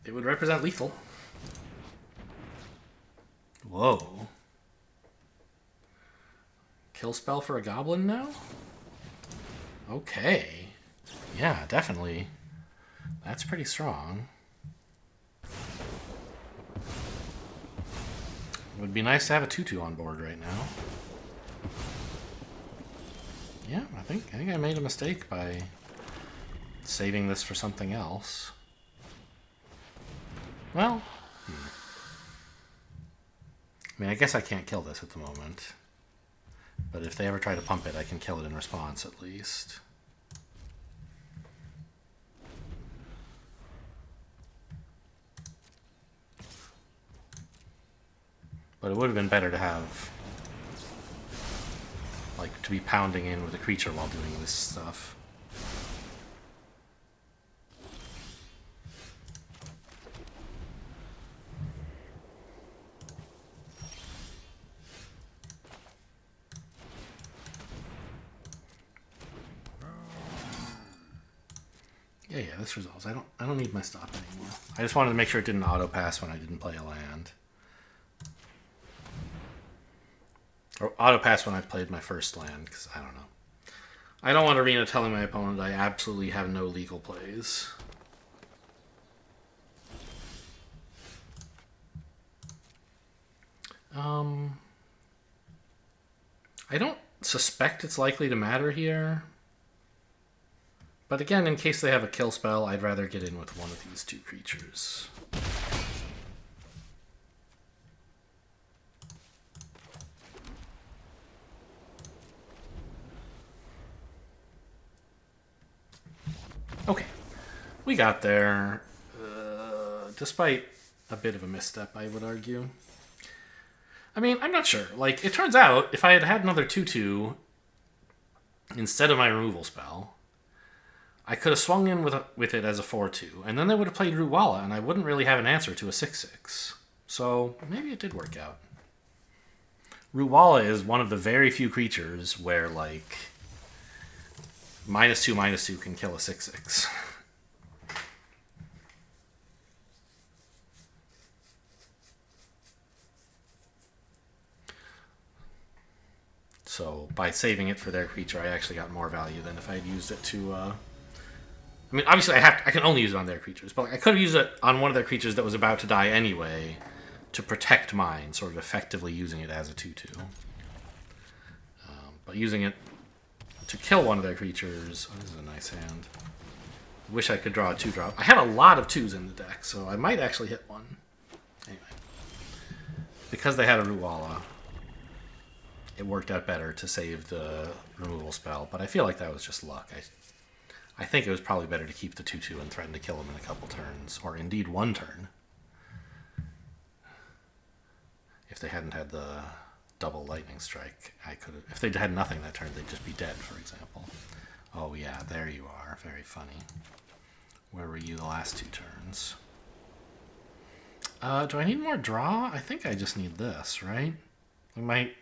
it would represent lethal. Whoa. Kill spell for a goblin now? Okay. Yeah, definitely. That's pretty strong. It would be nice to have a 2/2 on board right now. Yeah, I think I made a mistake by saving this for something else. Well, I mean, I guess I can't kill this at the moment. But if they ever try to pump it, I can kill it in response at least. But it would have been better to have, like, to be pounding in with a creature while doing this stuff. Yeah, this resolves. I don't need my stop anymore. I just wanted to make sure it didn't auto pass when I didn't play a land. Or auto pass when I played my first land, because I don't know. I don't want Arena telling my opponent I absolutely have no legal plays. I don't suspect it's likely to matter here. But again, in case they have a kill spell, I'd rather get in with one of these two creatures. Okay, we got there, despite a bit of a misstep, I would argue. I mean, I'm not sure. Like, it turns out, if I had had another 2/2 instead of my removal spell, I could have swung in with it as a 4/2, and then they would have played Ruwala, and I wouldn't really have an answer to a 6/6. So maybe it did work out. Ruwala is one of the very few creatures where, like, -2/-2 can kill a 6/6. So by saving it for their creature, I actually got more value than if I had used it to... I mean, obviously I can only use it on their creatures, but I could have used it on one of their creatures that was about to die anyway to protect mine, sort of effectively using it as a 2/2. But using it to kill one of their creatures... Oh, this is a nice hand. Wish I could draw a 2-drop. I have a lot of 2s in the deck, so I might actually hit one. Anyway. Because they had a Ruwala, it worked out better to save the removal spell, but I feel like that was just luck. I think it was probably better to keep the 2/2 and threaten to kill him in a couple turns, or indeed one turn. If they hadn't had the double lightning strike, I could have... If they had nothing that turn, they'd just be dead, for example. Oh yeah, there you are. Very funny. Where were you the last 2 turns? Do I need more draw? I think I just need this, right? My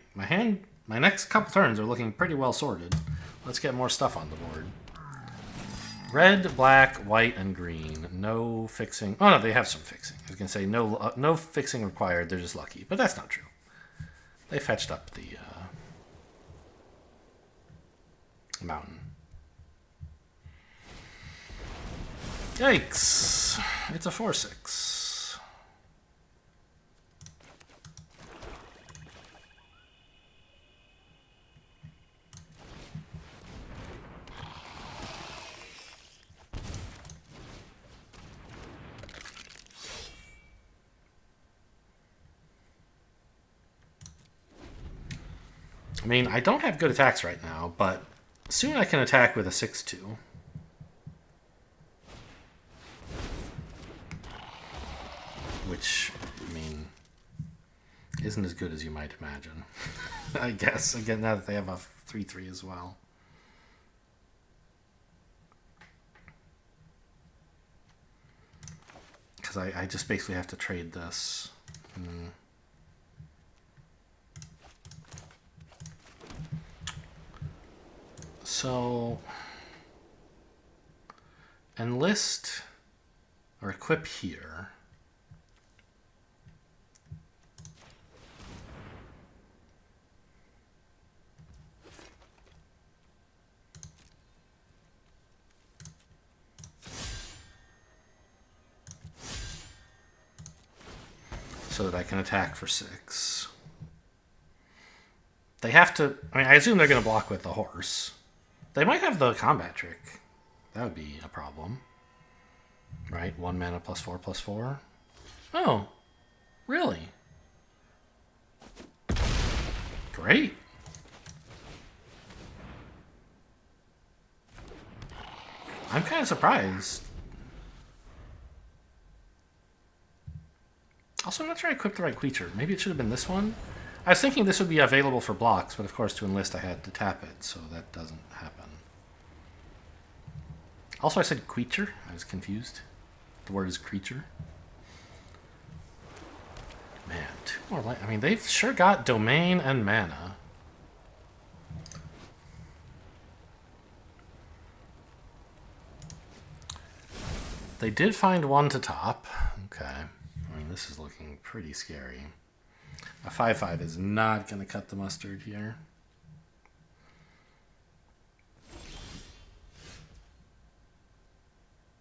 next couple turns are looking pretty well sorted. Let's get more stuff on the board. Red, black, white, and green. No fixing. Oh no, they have some fixing. I was gonna say no fixing required. They're just lucky, but that's not true. They fetched up the mountain. Yikes! It's a 4/6. I mean, I don't have good attacks right now, but soon I can attack with a 6/2. Which, I mean, isn't as good as you might imagine. I guess, again, now that they have a 3/3 as well. because I just basically have to trade this. So, enlist or equip here. So that I can attack for 6. They have to... I mean, I assume they're going to block with the horse. They might have the combat trick. That would be a problem. Right? 1 mana +4/+4. Oh. Really? Great. I'm kind of surprised. Also, I'm not sure I equipped the right creature. Maybe it should have been this one. I was thinking this would be available for blocks, but of course to enlist I had to tap it, so that doesn't happen. Also, I said creature. I was confused. The word is creature. Man, 2 more light. I mean, they've sure got domain and mana. They did find 1 to top. Okay. I mean, this is looking pretty scary. A 5/5 is not going to cut the mustard here.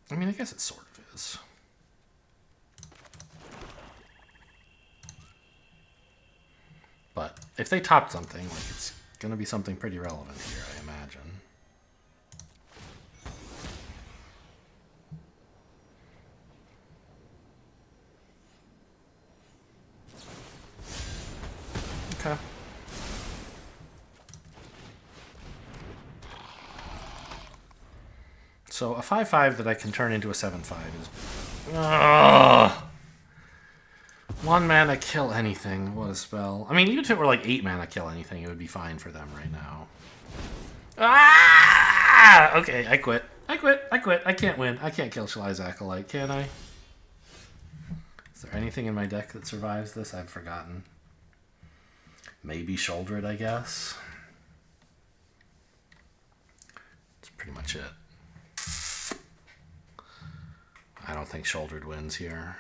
I mean, I guess it sort of is. But if they top something, like it's going to be something pretty relevant here, I imagine. Okay. So a 5/5 that I can turn into a 7/5 is... Ugh. 1 mana kill anything. What a spell. I mean, even if it were like 8 mana kill anything, it would be fine for them right now. Ah! Okay, I quit. I quit. I can't win. I can't kill Shalai's Acolyte, can I? Is there anything in my deck that survives this? I've forgotten. Maybe Shoulder It, I guess. That's pretty much it. I don't think Shouldered wins here.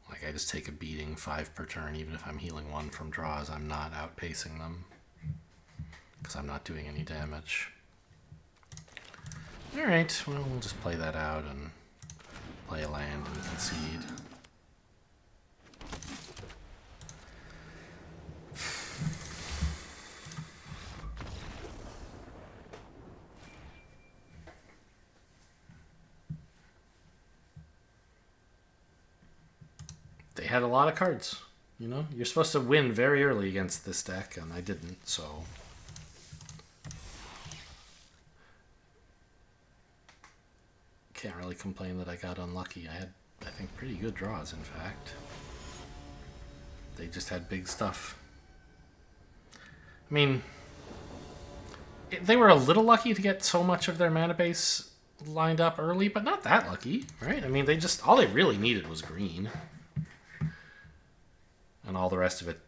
Like, I just take a beating 5 per turn, even if I'm healing 1 from draws. I'm not outpacing them. Because I'm not doing any damage. Alright, well, we'll just play that out and play a land and concede. They had a lot of cards, you know? You're supposed to win very early against this deck, and I didn't, so... Can't really complain that I got unlucky. I had, I think, pretty good draws, in fact. They just had big stuff. I mean, they were a little lucky to get so much of their mana base lined up early, but not that lucky, right? I mean, they just, all they really needed was green. And all the rest of it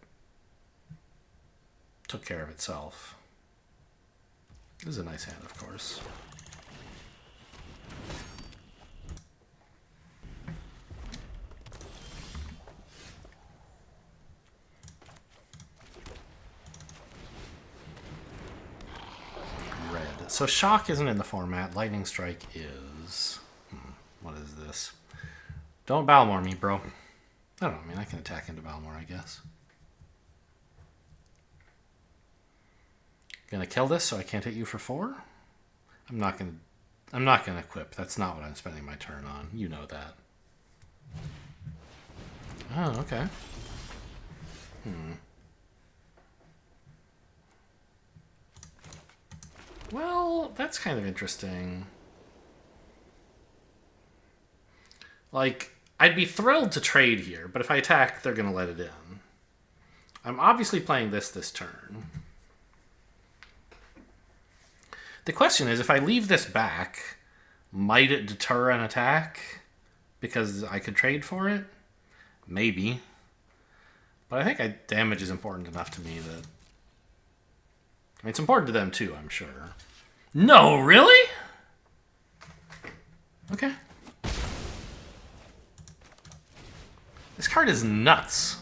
took care of itself. This is a nice hand, of course. Red. So Shock isn't in the format. Lightning Strike is. What is this? Don't Balmor me, bro. I don't know, I mean, I can attack into Balmor, I guess. Gonna kill this so I can't hit you for 4? I'm not gonna equip. That's not what I'm spending my turn on. You know that. Oh, okay. Well, that's kind of interesting. Like, I'd be thrilled to trade here, but if I attack, they're going to let it in. I'm obviously playing this turn. The question is, if I leave this back, Might it deter an attack because I could trade for it? Maybe. But I think damage is important enough to me that... I mean, it's important to them too, I'm sure. No, really? Okay. This card is nuts.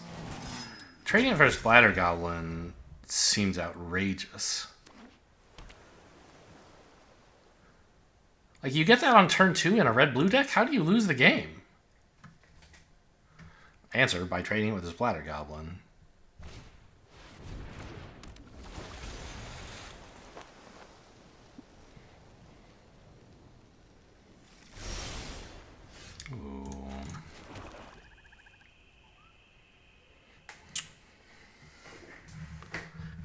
Trading it for a Splatter Goblin seems outrageous. Like, you get that on turn 2 in a red-blue deck? How do you lose the game? Answer, by trading it with a Splatter Goblin. Ooh.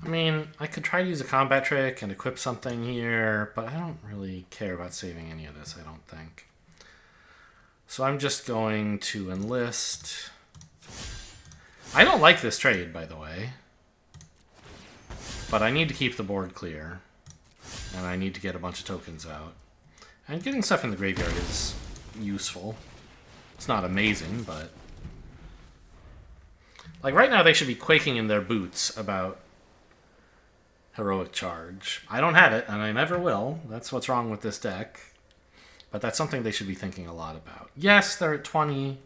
I mean, I could try to use a combat trick and equip something here, but I don't really care about saving any of this, I don't think. So I'm just going to enlist. I don't like this trade, by the way. But I need to keep the board clear. And I need to get a bunch of tokens out. And getting stuff in the graveyard is useful. It's not amazing, but... Like, right now they should be quaking in their boots about Heroic Charge. I don't have it, and I never will. That's what's wrong with this deck. But that's something they should be thinking a lot about. Yes, they're at 20,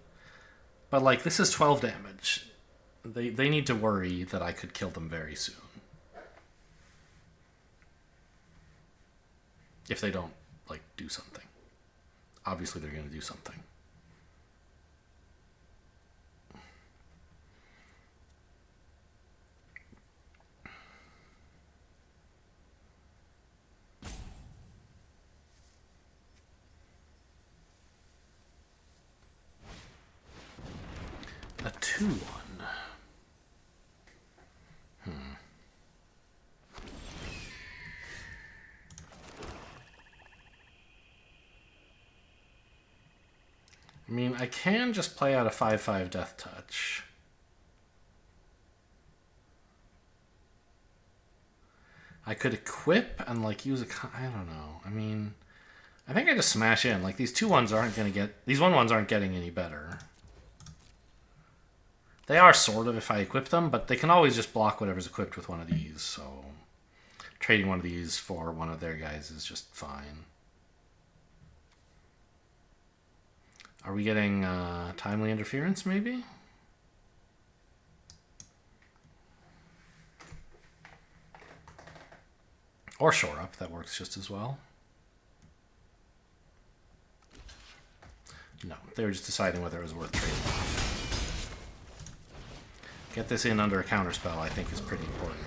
but like, this is 12 damage. They need to worry that I could kill them very soon. If they don't, like, do something. Obviously they're going to do something. A 2-1. I mean, I can just play out a 5/5 Death Touch. I could equip and, like, use a... I don't know. I mean, I think I just smash in. Like, these 2-1s aren't going to get... These 1-1s aren't getting any better. They are, sort of, if I equip them, but they can always just block whatever's equipped with one of these, so... Trading one of these for one of their guys is just fine. Are we getting timely interference, maybe? Or shore up, that works just as well. No, they were just deciding whether it was worth trading off. Get this in under a counterspell, I think, is pretty important.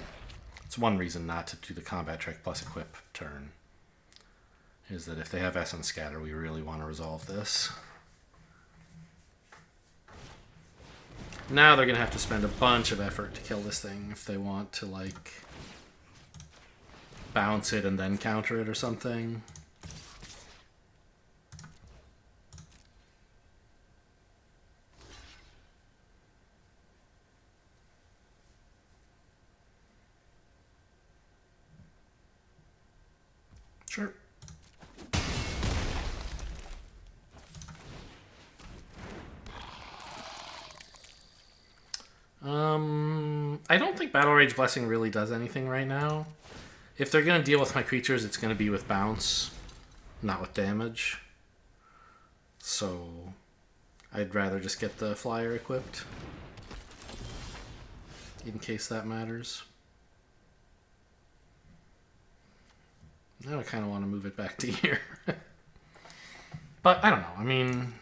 It's one reason not to do the combat trick plus equip turn. Is that if they have Essence Scatter, we really want to resolve this. Now they're going to have to spend a bunch of effort to kill this thing if they want to, like, bounce it and then counter it or something. Sure. I don't think Battle Rage Blessing really does anything right now. If they're going to deal with my creatures, it's going to be with bounce, not with damage. So I'd rather just get the flyer equipped, in case that matters. Now I kind of want to move it back to here. But I don't know. I mean,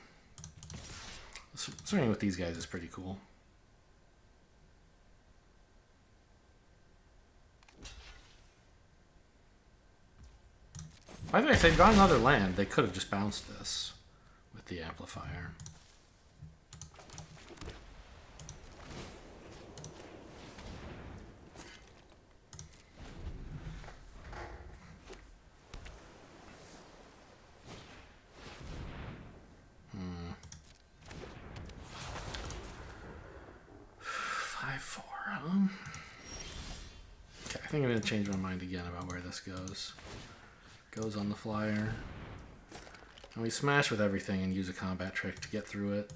swinging with these guys is pretty cool. By the way, if they'd got another land, they could have just bounced this with the amplifier. Okay, I think I'm going to change my mind again about where this goes. Goes on the flyer. And we smash with everything and use a combat trick to get through it.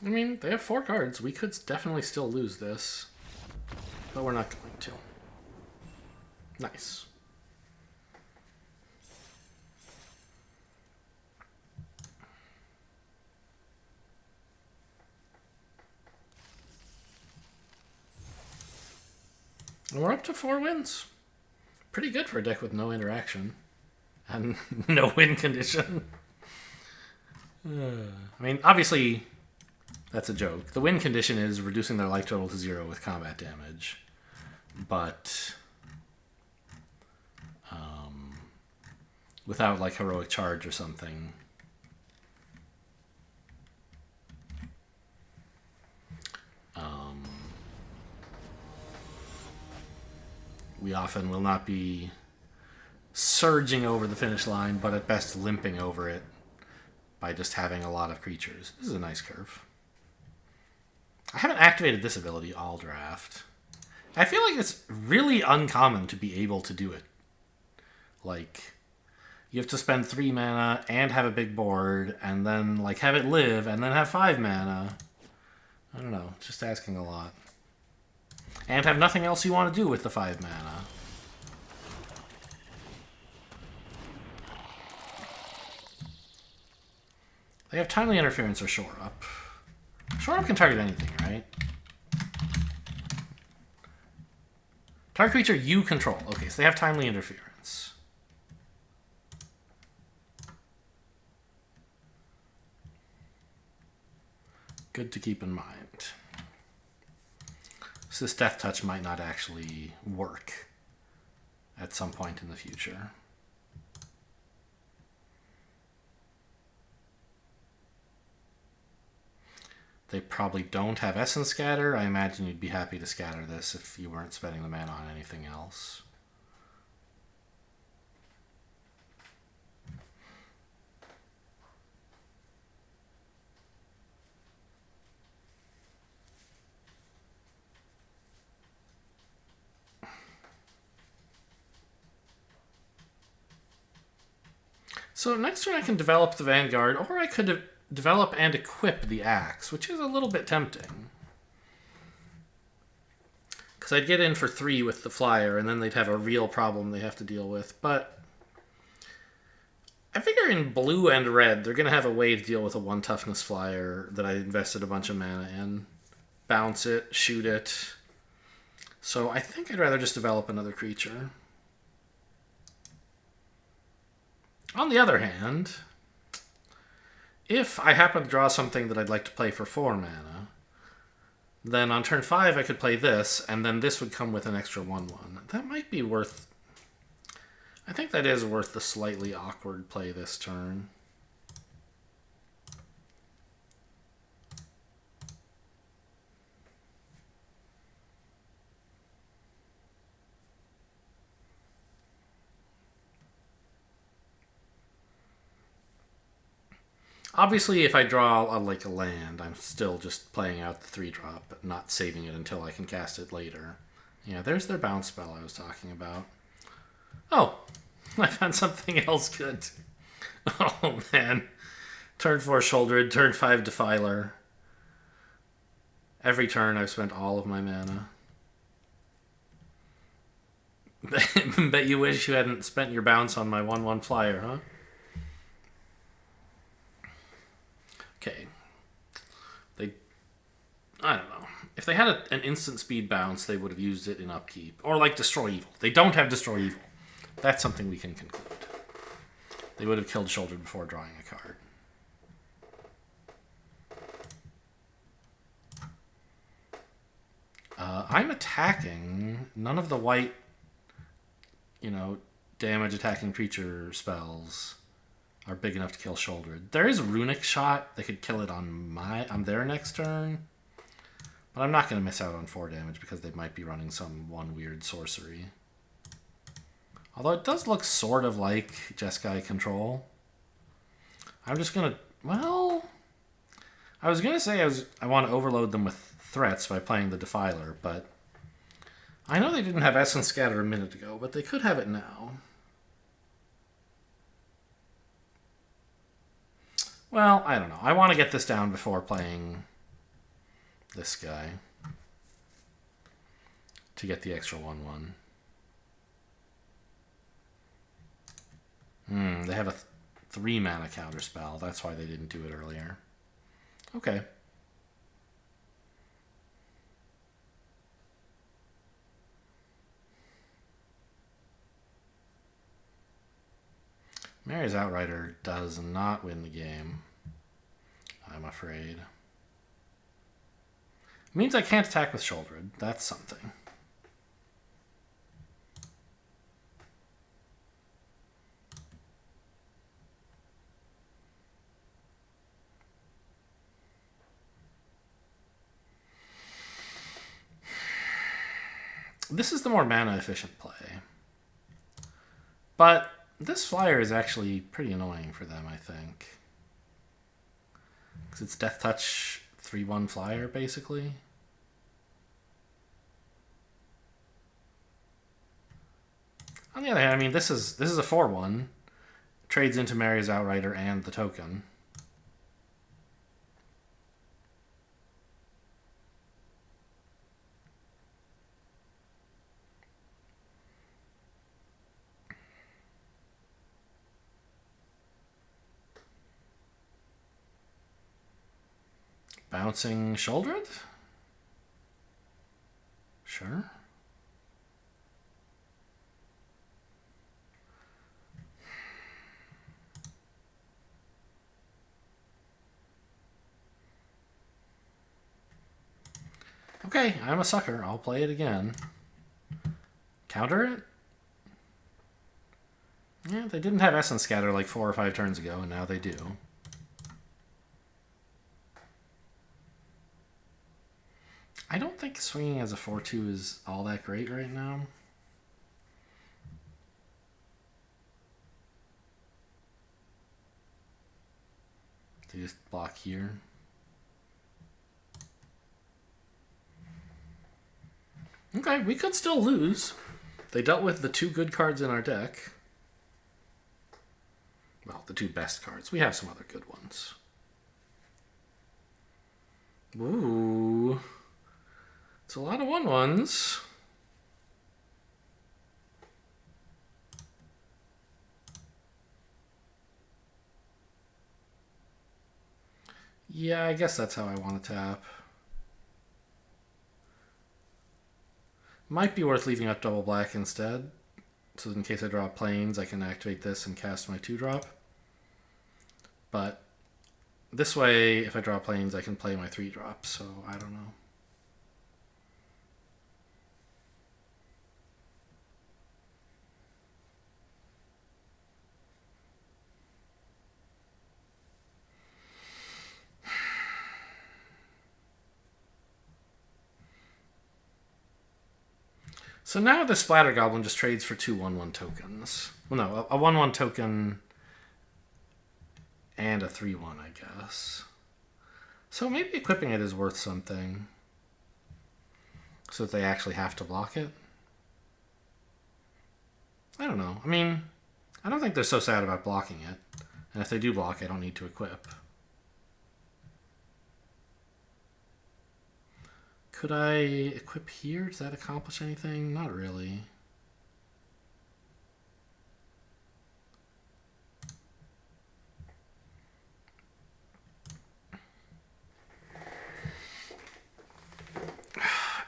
I mean, they have 4 cards. We could definitely still lose this. But we're not going to. Nice. And we're up to 4 wins. Pretty good for a deck with no interaction. And no win condition. I mean, obviously... That's a joke. The win condition is reducing their life total to 0 with combat damage. But without like heroic charge or something. We often will not be surging over the finish line, but at best limping over it by just having a lot of creatures. This is a nice curve. I haven't activated this ability all draft. I feel like it's really uncommon to be able to do it. Like, you have to spend 3 mana and have a big board, and then like have it live, and then have 5 mana. I don't know, just asking a lot. And have nothing else you want to do with the 5 mana. They have timely interference or shore up. Shore up can target anything, right? Target creature you control. Okay, so they have timely interference. Good to keep in mind. So this Death Touch might not actually work at some point in the future. They probably don't have Essence Scatter. I imagine you'd be happy to scatter this if you weren't spending the mana on anything else. So next turn I can develop the Vanguard, or I could develop and equip the Axe, which is a little bit tempting. Because I'd get in for 3 with the Flyer, and then they'd have a real problem they have to deal with. But I figure in blue and red, they're going to have a way to deal with a 1 toughness Flyer that I invested a bunch of mana in. Bounce it, shoot it. So I think I'd rather just develop another creature. On the other hand, if I happen to draw something that I'd like to play for 4 mana, then on turn 5 I could play this, and then this would come with an extra 1/1. That might be worth... I think that is worth the slightly awkward play this turn. Obviously, if I draw like a land, I'm still just playing out the 3-drop, but not saving it until I can cast it later. Yeah, there's their bounce spell I was talking about. Oh, I found something else good. Oh, man. Turn 4 Shouldered, turn 5 Defiler. Every turn I've spent all of my mana. Bet you wish you hadn't spent your bounce on my 1/1 Flyer, huh? Okay. I don't know. If they had an instant speed bounce, they would have used it in upkeep. Or like Destroy Evil. They don't have Destroy Evil. That's something we can conclude. They would have killed Shouldered before drawing a card. I'm attacking. None of the white, damage attacking creature spells are big enough to kill Shouldered. There is Runic Shot. They could kill it on their next turn. But I'm not going to miss out on 4 damage because they might be running some one weird sorcery. Although it does look sort of like Jeskai control. I'm just going to... Well... I was going to say I want to overload them with threats by playing the Defiler, but... I know they didn't have Essence Scatter a minute ago, but they could have it now. Well, I don't know. I want to get this down before playing this guy to get the extra 1/1. They have a 3-mana counterspell. That's why they didn't do it earlier. Okay. Mary's Outrider does not win the game, I'm afraid. It means I can't attack with Shouldered. That's something. This is the more mana efficient play. But this flyer is actually pretty annoying for them, I think. Because it's Death Touch 3/1 flyer, basically. On the other hand, I mean, this is a 4/1. Trades into Mary's Outrider and the token. Bouncing Shouldered? Sure. Okay, I'm a sucker. I'll play it again. Counter it? Yeah, they didn't have Essence Scatter like 4 or 5 turns ago, and now they do. I don't think swinging as a 4/2 is all that great right now. They just block here. Okay, we could still lose. They dealt with the 2 good cards in our deck. Well, the 2 best cards. We have some other good ones. Ooh. It's a lot of 1/1s. Yeah, I guess that's how I want to tap. Might be worth leaving up double black instead. So in case I draw planes, I can activate this and cast my 2-drop. But this way, if I draw planes, I can play my 3-drop, so I don't know. So now the Splatter Goblin just trades for 2 1/1 tokens. Well, no, a 1/1 token and a 3/1, I guess. So maybe equipping it is worth something. So that they actually have to block it. I don't know. I mean, I don't think they're so sad about blocking it. And if they do block, I don't need to equip. Could I equip here? Does that accomplish anything? Not really.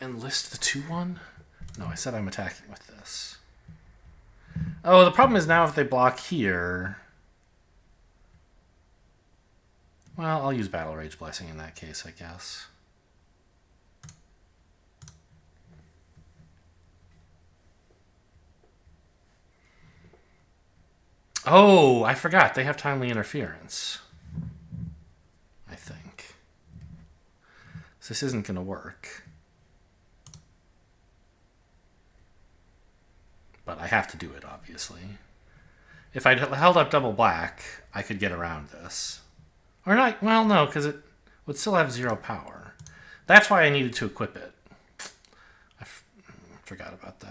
Enlist the 2/1? No, I said I'm attacking with this. Oh, the problem is now if they block here... Well, I'll use Battle Rage Blessing in that case, I guess. Oh, I forgot. They have Timely Interference. I think. So this isn't going to work. But I have to do it, obviously. If I'd held up double black, I could get around this. Or not, well, no, because it would still have 0 power. That's why I needed to equip it. I forgot about that.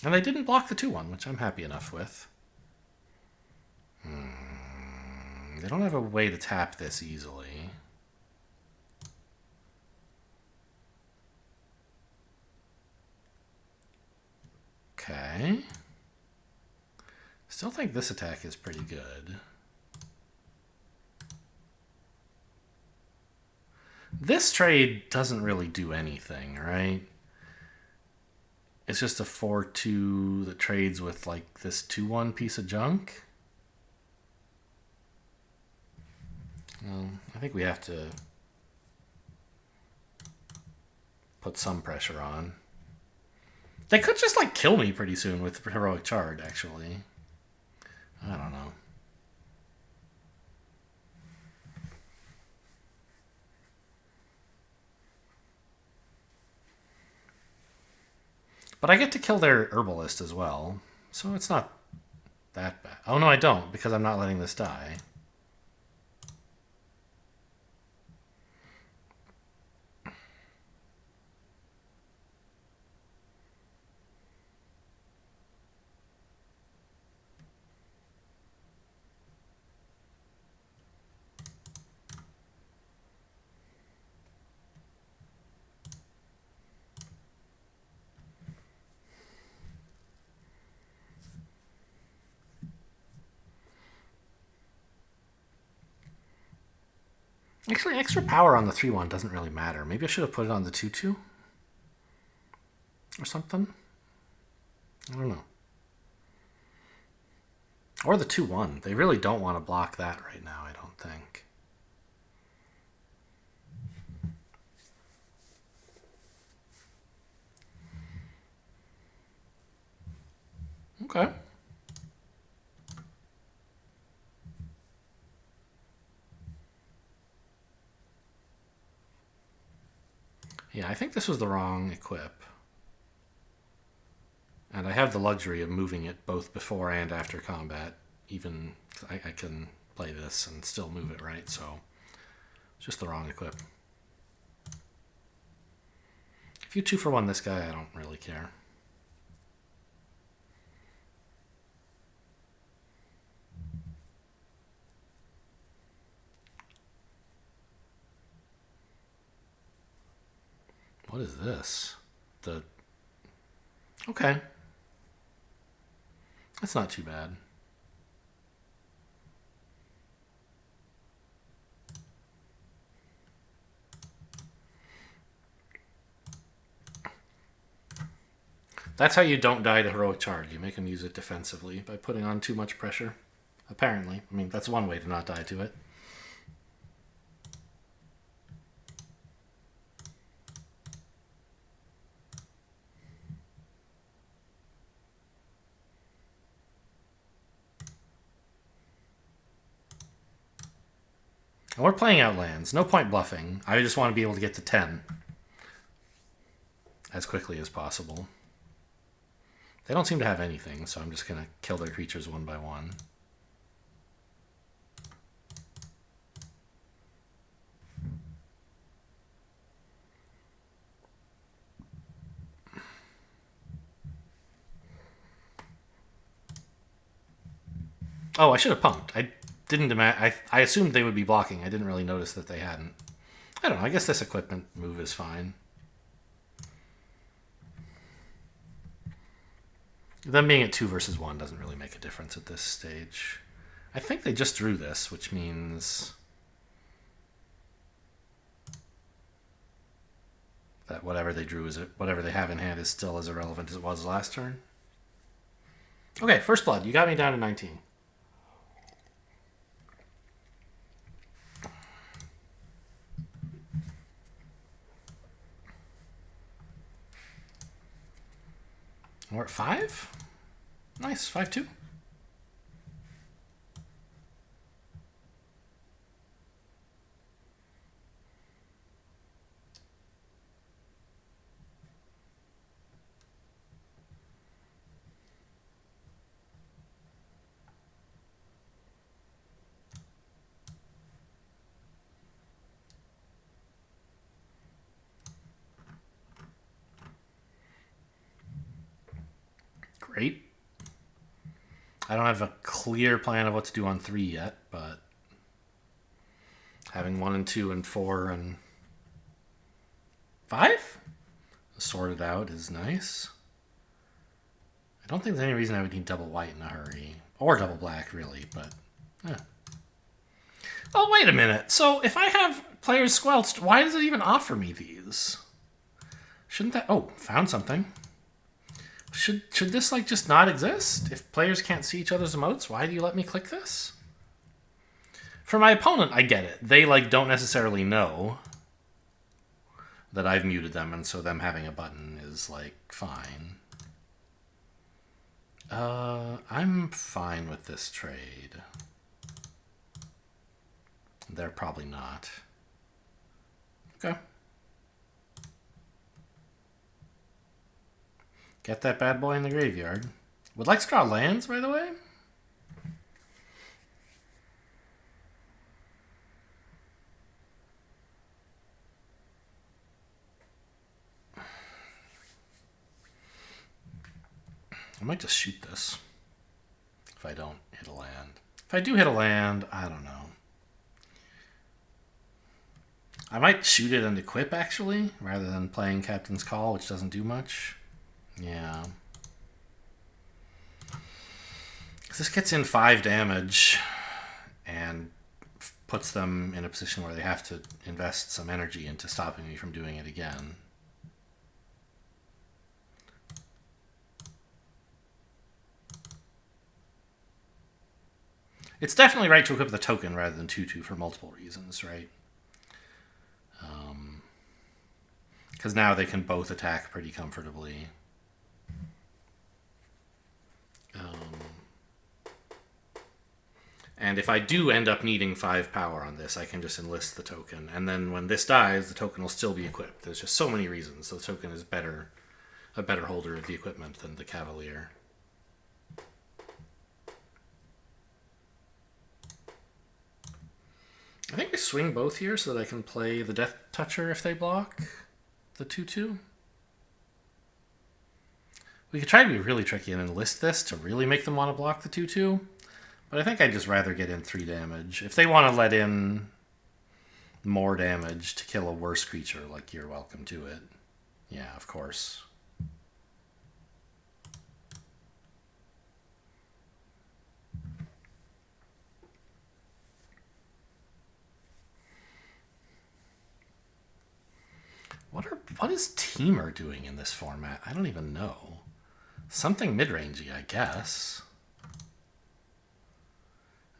And they didn't block the 2-1, which I'm happy enough with. They don't have a way to tap this easily. Okay. Still think this attack is pretty good. This trade doesn't really do anything, right? It's just a 4-2 that trades with like this 2-1 piece of junk. Well, I think we have to put some pressure on. They could just like kill me pretty soon with heroic charge, actually. I don't know. But I get to kill their herbalist as well, so it's not that bad. Oh no, I don't, because I'm not letting this die. Actually, extra power on the 3-1 doesn't really matter. Maybe I should have put it on the 2-2 or something. I don't know. Or the 2-1. They really don't want to block that right now, I don't think. Okay. Yeah, I think this was the wrong equip. And I have the luxury of moving it both before and after combat. Even I can play this and still move it, right? So it's just the wrong equip. If you 2-for-1 this guy, I don't really care. What is this? Okay. That's not too bad. That's how you don't die to heroic charge. You make them use it defensively by putting on too much pressure. Apparently. I mean, that's one way to not die to it. And we're playing out lands. No point bluffing. I just want to be able to get to 10 as quickly as possible. They don't seem to have anything, so I'm just going to kill their creatures one by one. Oh, I should have punked. I assumed they would be blocking. I didn't really notice that they hadn't. I don't know. I guess this equipment move is fine. Them being at 2 versus 1 doesn't really make a difference at this stage. I think they just drew this, which means that whatever they drew whatever they have in hand is still as irrelevant as it was last turn. Okay, first blood. You got me down to 19. We're at 5? Nice, 5-2. Great. I don't have a clear plan of what to do on 3 yet, but having 1 and 2 and 4 and 5 sorted out is nice. I don't think there's any reason I would need double white in a hurry. Or double black, really, but... Oh, wait a minute. So if I have players squelched, why does it even offer me these? Shouldn't that... Oh, found something. Should this, like, just not exist? If players can't see each other's emotes, why do you let me click this? For my opponent, I get it. They, like, don't necessarily know that I've muted them, and so them having a button is, like, fine. I'm fine with this trade. They're probably not. Okay. Get that bad boy in the graveyard. Would like to draw lands, by the way? I might just shoot this if I don't hit a land. If I do hit a land, I don't know. I might shoot it and equip, actually, rather than playing Captain's Call, which doesn't do much. Yeah. This gets in 5 damage and puts them in a position where they have to invest some energy into stopping me from doing it again. It's definitely right to equip the token rather than 2/2 for multiple reasons, right? Because now they can both attack pretty comfortably. And if I do end up needing 5 power on this, I can just enlist the token. And then when this dies, the token will still be equipped. There's just so many reasons. So the token is a better holder of the equipment than the Cavalier. I think we swing both here so that I can play the Death Toucher if they block the 2/2. We could try to be really tricky and enlist this to really make them want to block the 2/2. But I think I'd just rather get in 3 damage. If they want to let in more damage to kill a worse creature, like, you're welcome to it. Yeah, of course. What is Teamer doing in this format? I don't even know. Something mid-rangey, I guess.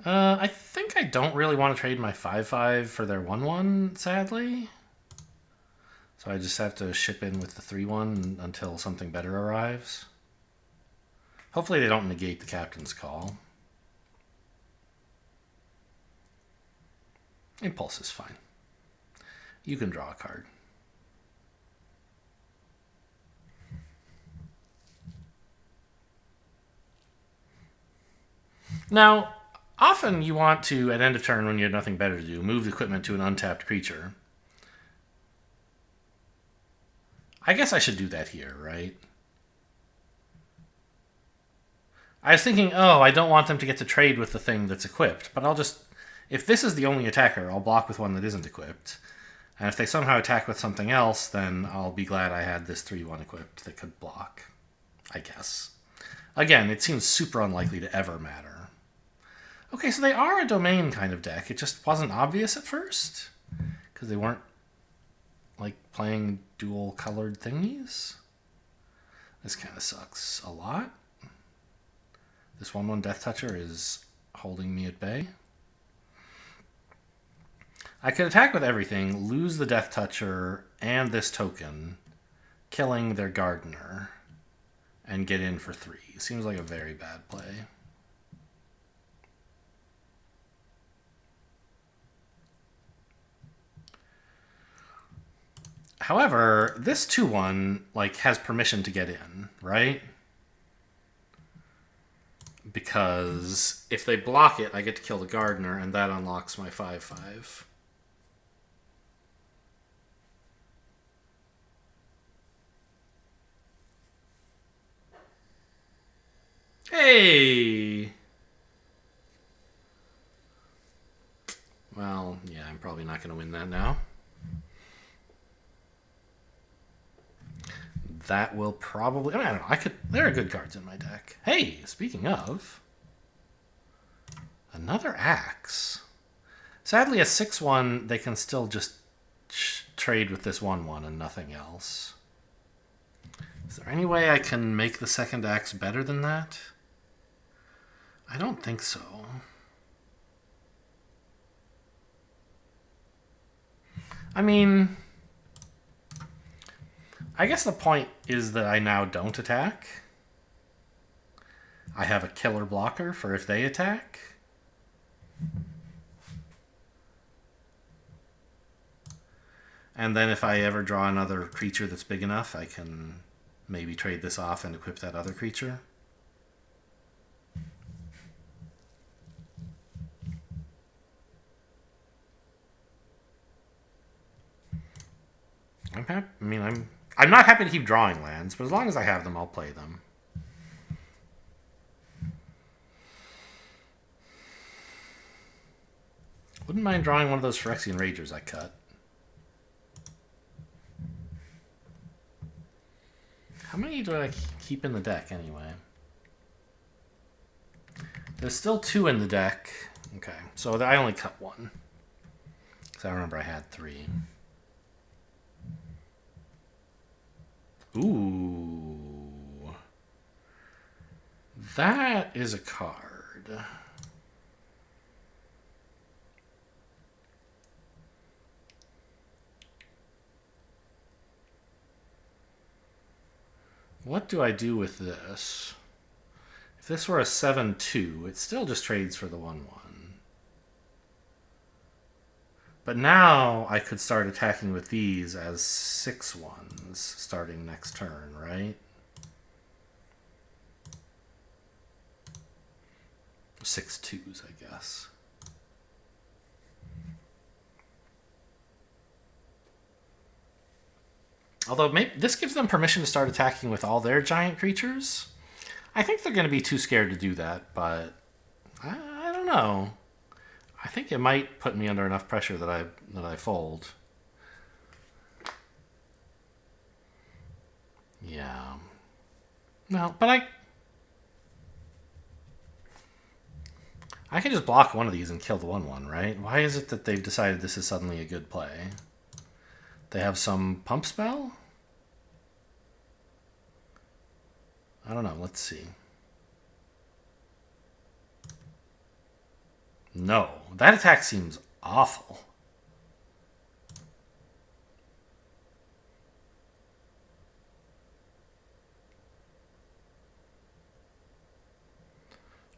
I think I don't really want to trade my 5/5 for their 1/1, sadly. So I just have to ship in with the 3/1 until something better arrives. Hopefully they don't negate the Captain's Call. Impulse is fine. You can draw a card. Now, often you want to, at end of turn when you have nothing better to do, move the equipment to an untapped creature. I guess I should do that here, right? I was thinking, oh, I don't want them to get to trade with the thing that's equipped, but I'll just... If this is the only attacker, I'll block with one that isn't equipped. And if they somehow attack with something else, then I'll be glad I had this 3/1 equipped that could block, I guess. Again, it seems super unlikely to ever matter. Okay, so they are a domain kind of deck. It just wasn't obvious at first because they weren't, like, playing dual-colored thingies. This kind of sucks a lot. This 1/1 Death Toucher is holding me at bay. I could attack with everything, lose the Death Toucher and this token, killing their Gardener, and get in for 3. Seems like a very bad play. However, this 2/1 like has permission to get in, right? Because if they block it, I get to kill the Gardener, and that unlocks my 5/5. Hey! Well, yeah, I'm probably not going to win that now. That will probably... I don't know. There are good cards in my deck. Hey, speaking of... Another axe. Sadly, a 6-1, they can still just trade with this 1-1 and nothing else. Is there any way I can make the second axe better than that? I don't think so. I mean... I guess the point is that I now don't attack. I have a killer blocker for if they attack. And then if I ever draw another creature that's big enough, I can maybe trade this off and equip that other creature. I'm happy. I mean, I'm not happy to keep drawing lands, but as long as I have them, I'll play them. Wouldn't mind drawing one of those Phyrexian Ragers I cut. How many do I keep in the deck anyway? There's still 2 in the deck. Okay, so I only cut 1. Because I remember I had 3. Ooh. That is a card. What do I do with this? If this were a 7-2, it still just trades for the 1-1. But now I could start attacking with these as 6-1s starting next turn, right? 6-2s, I guess. Although maybe this gives them permission to start attacking with all their giant creatures. I think they're going to be too scared to do that, but I don't know. I think it might put me under enough pressure that I fold. Yeah. No, but I can just block one of these and kill the 1-1, right? Why is it that they've decided this is suddenly a good play? They have some pump spell? I don't know. Let's see. No. That attack seems awful.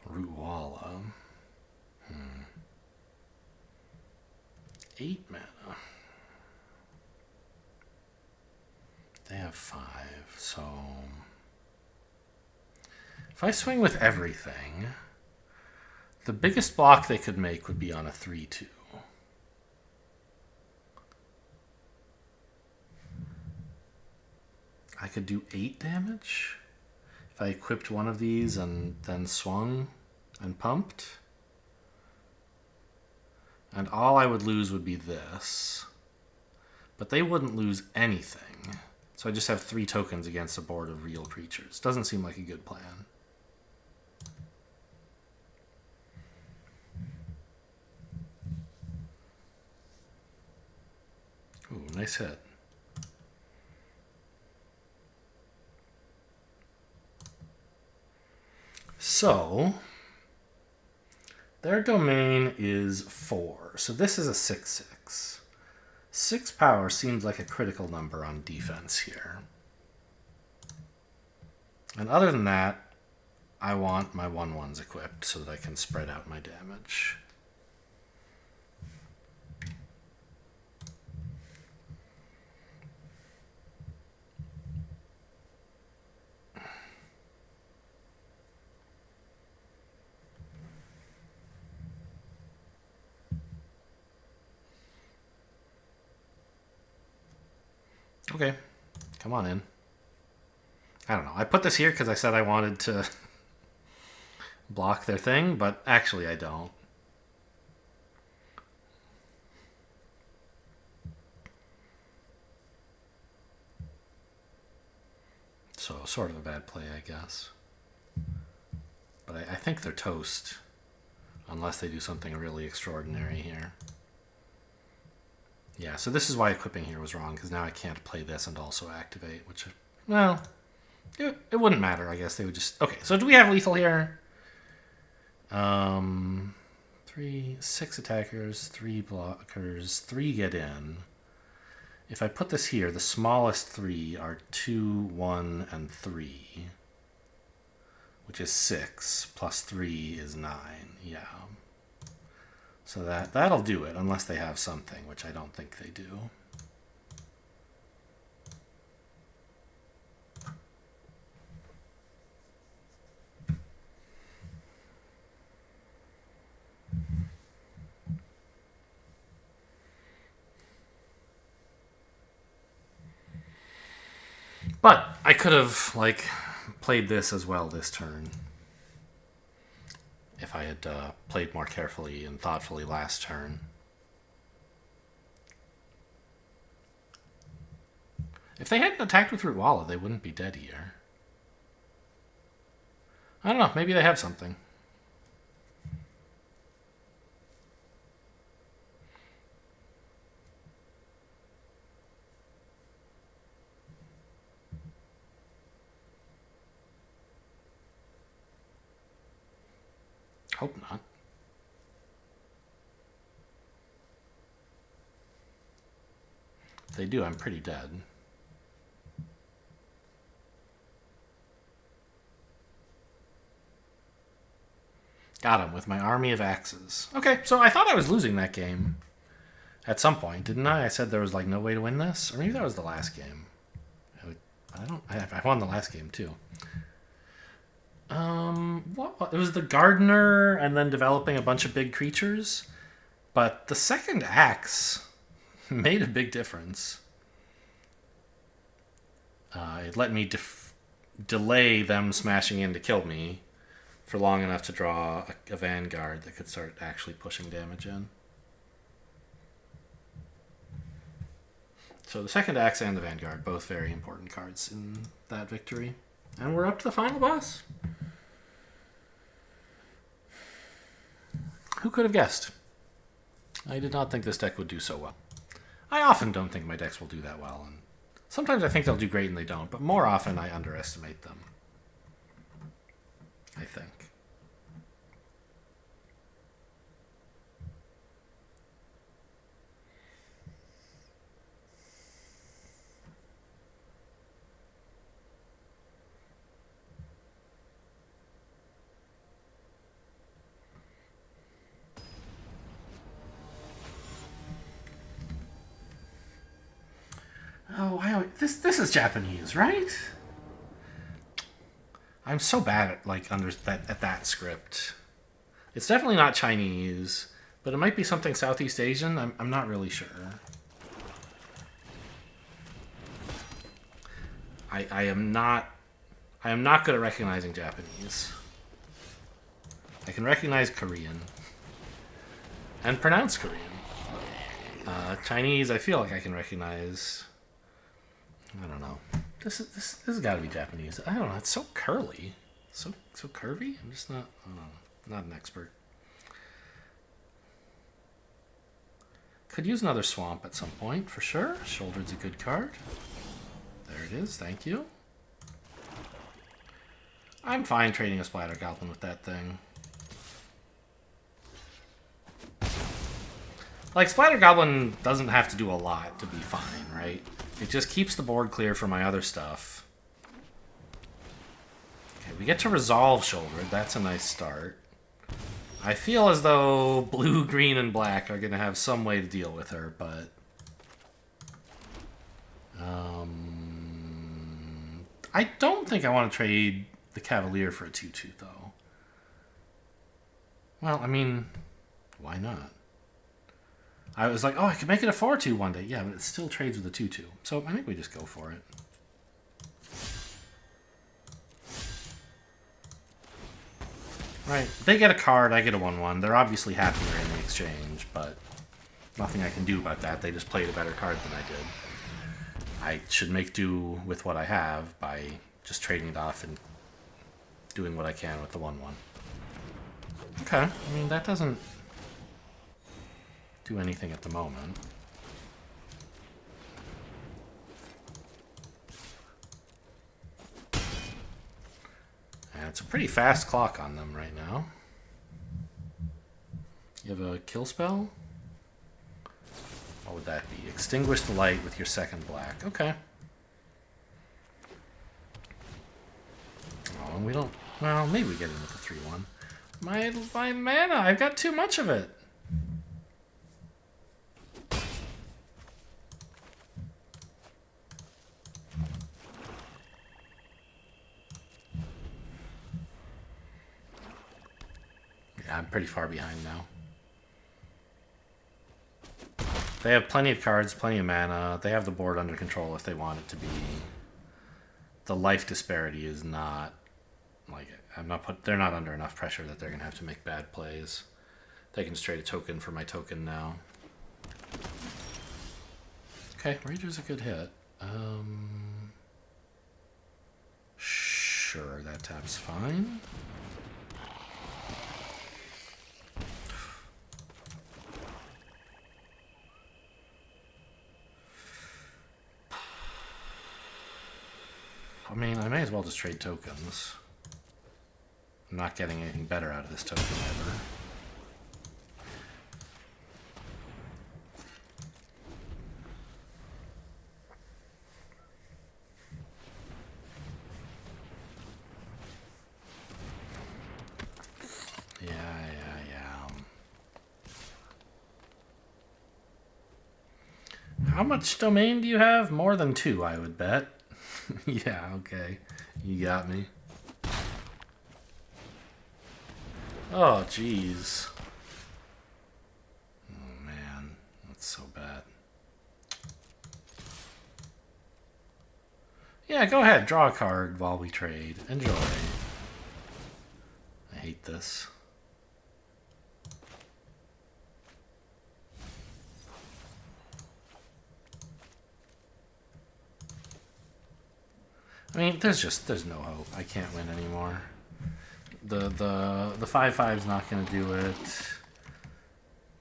Rootwalla. 8 mana. They have 5, so... If I swing with everything, the biggest block they could make would be on a 3-2. I could do 8 damage if I equipped one of these and then swung and pumped. And all I would lose would be this. But they wouldn't lose anything. So I just have 3 tokens against a board of real creatures. Doesn't seem like a good plan. Ooh, nice hit. So, their domain is 4. So this is a 6/6. 6 power seems like a critical number on defense here. And other than that, I want my 1/1s equipped so that I can spread out my damage. Okay, come on in. I don't know. I put this here because I said I wanted to block their thing, but actually I don't. So sort of a bad play, I guess. But I think they're toast. Unless they do something really extraordinary here. Yeah, so this is why equipping here was wrong, because now I can't play this and also activate, which, well, it wouldn't matter, I guess. They would just... Okay, so do we have lethal here? 6 attackers, 3 blockers, 3 get in. If I put this here, the smallest 3 are 2, 1, and 3. Which is 6, plus 3 is 9, yeah. So that'll do it, unless they have something, which I don't think they do. But I could have, like, played this as well this turn. If I had played more carefully and thoughtfully last turn. If they hadn't attacked with Root Walla, they wouldn't be dead here. I don't know, maybe they have something. Hope not. If they do, I'm pretty dead. Got him with my army of axes. Okay, so I thought I was losing that game at some point, didn't I? I said there was like no way to win this, or maybe that was the last game. I won the last game too. What? It was the gardener and then developing a bunch of big creatures. But the second axe made a big difference. It let me delay them smashing in to kill me for long enough to draw a vanguard that could start actually pushing damage in. So the second axe and the vanguard, both very important cards in that victory. And we're up to the final boss. Who could have guessed? I did not think this deck would do so well. I often don't think my decks will do that well, and sometimes I think they'll do great and they don't, but more often I underestimate them. I think. Oh, this is Japanese, right? I'm so bad at at that script. It's definitely not Chinese, but it might be something Southeast Asian. I'm not really sure. I am not good at recognizing Japanese. I can recognize Korean and pronounce Korean. Chinese, I feel like I can recognize. I don't know. This has got to be Japanese. I don't know. It's so curly, so curvy. I'm just not. I don't know. Not an expert. Could use another swamp at some point for sure. Shouldered's a good card. There it is. Thank you. I'm fine trading a Splatter Goblin with that thing. Like, Splatter Goblin doesn't have to do a lot to be fine, right? It just keeps the board clear for my other stuff. Okay, we get to resolve Shouldered. That's a nice start. I feel as though blue, green, and black are going to have some way to deal with her, but... I don't think I want to trade the Cavalier for a 2-2, though. Well, I mean, why not? I was like, oh, I could make it a 4-2 one day. Yeah, but it still trades with a 2-2. So I think we just go for it. Right. They get a card, I get a 1/1. They're obviously happier in the exchange, but nothing I can do about that. They just played a better card than I did. I should make do with what I have by just trading it off and doing what I can with the 1/1. Okay. I mean, that doesn't do anything at the moment. And it's a pretty fast clock on them right now. You have a kill spell? What would that be? Extinguish the light with your second black. Okay. Oh, and we don't... Well, maybe we get in with the 3/1. My mana, I've got too much of it. Yeah, I'm pretty far behind now. They have plenty of cards, plenty of mana. They have the board under control if they want it to be. The life disparity is not like they're not under enough pressure that they're gonna have to make bad plays. They can just trade a token for my token now. Okay, Rager's a good hit. Sure, that tap's fine. I mean, I may as well just trade tokens. I'm not getting anything better out of this token ever. Yeah. How much domain do you have? More than 2, I would bet. Yeah, okay. You got me. Oh, jeez. Oh, man. That's so bad. Yeah, go ahead. Draw a card while we trade. Enjoy. I hate this. I mean, there's no hope. I can't win anymore. The 5/5's not gonna do it.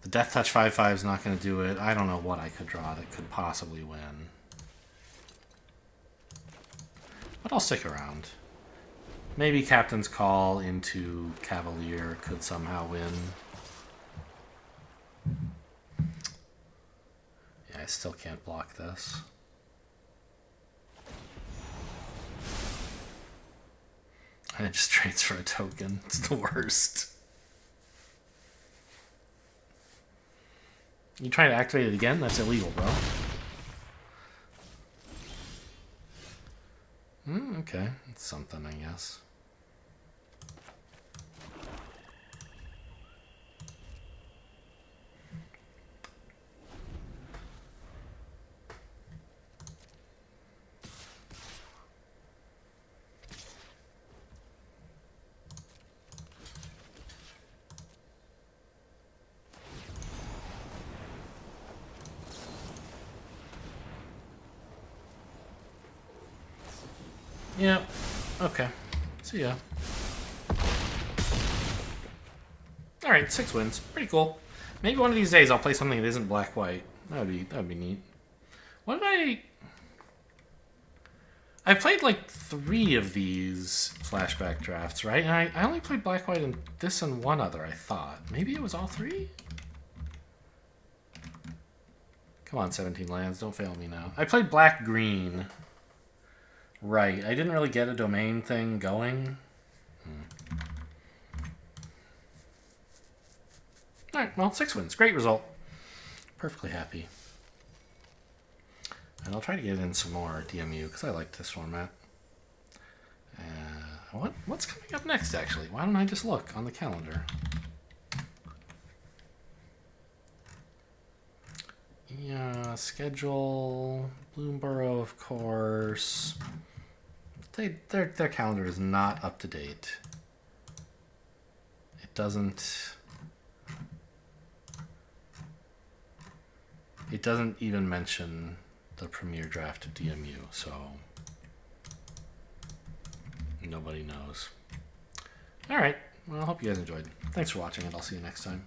The Death Touch 5/5's not gonna do it. I don't know what I could draw that could possibly win. But I'll stick around. Maybe Captain's Call into Cavalier could somehow win. Yeah, I still can't block this. And it just trades for a token. It's the worst. You trying to activate it again? That's illegal, bro. Okay. It's something, I guess. Yeah. Okay. See ya. Alright, 6 wins. Pretty cool. Maybe one of these days I'll play something that isn't black-white. That'd be neat. What did I've played like 3 of these flashback drafts, right? And I only played black-white in this and one other, I thought. Maybe it was all 3? Come on, 17 lands. Don't fail me now. I played black-green. Right. I didn't really get a domain thing going. Alright, well, 6 wins. Great result. Perfectly happy. And I'll try to get in some more DMU, because I like this format. What's coming up next, actually? Why don't I just look on the calendar? Yeah, schedule, Bloomborough, of course. Their calendar is not up to date. doesn't even mention the Premier Draft of DMU, so nobody knows. All right. Well, I hope you guys enjoyed. Thanks for watching, and I'll see you next time.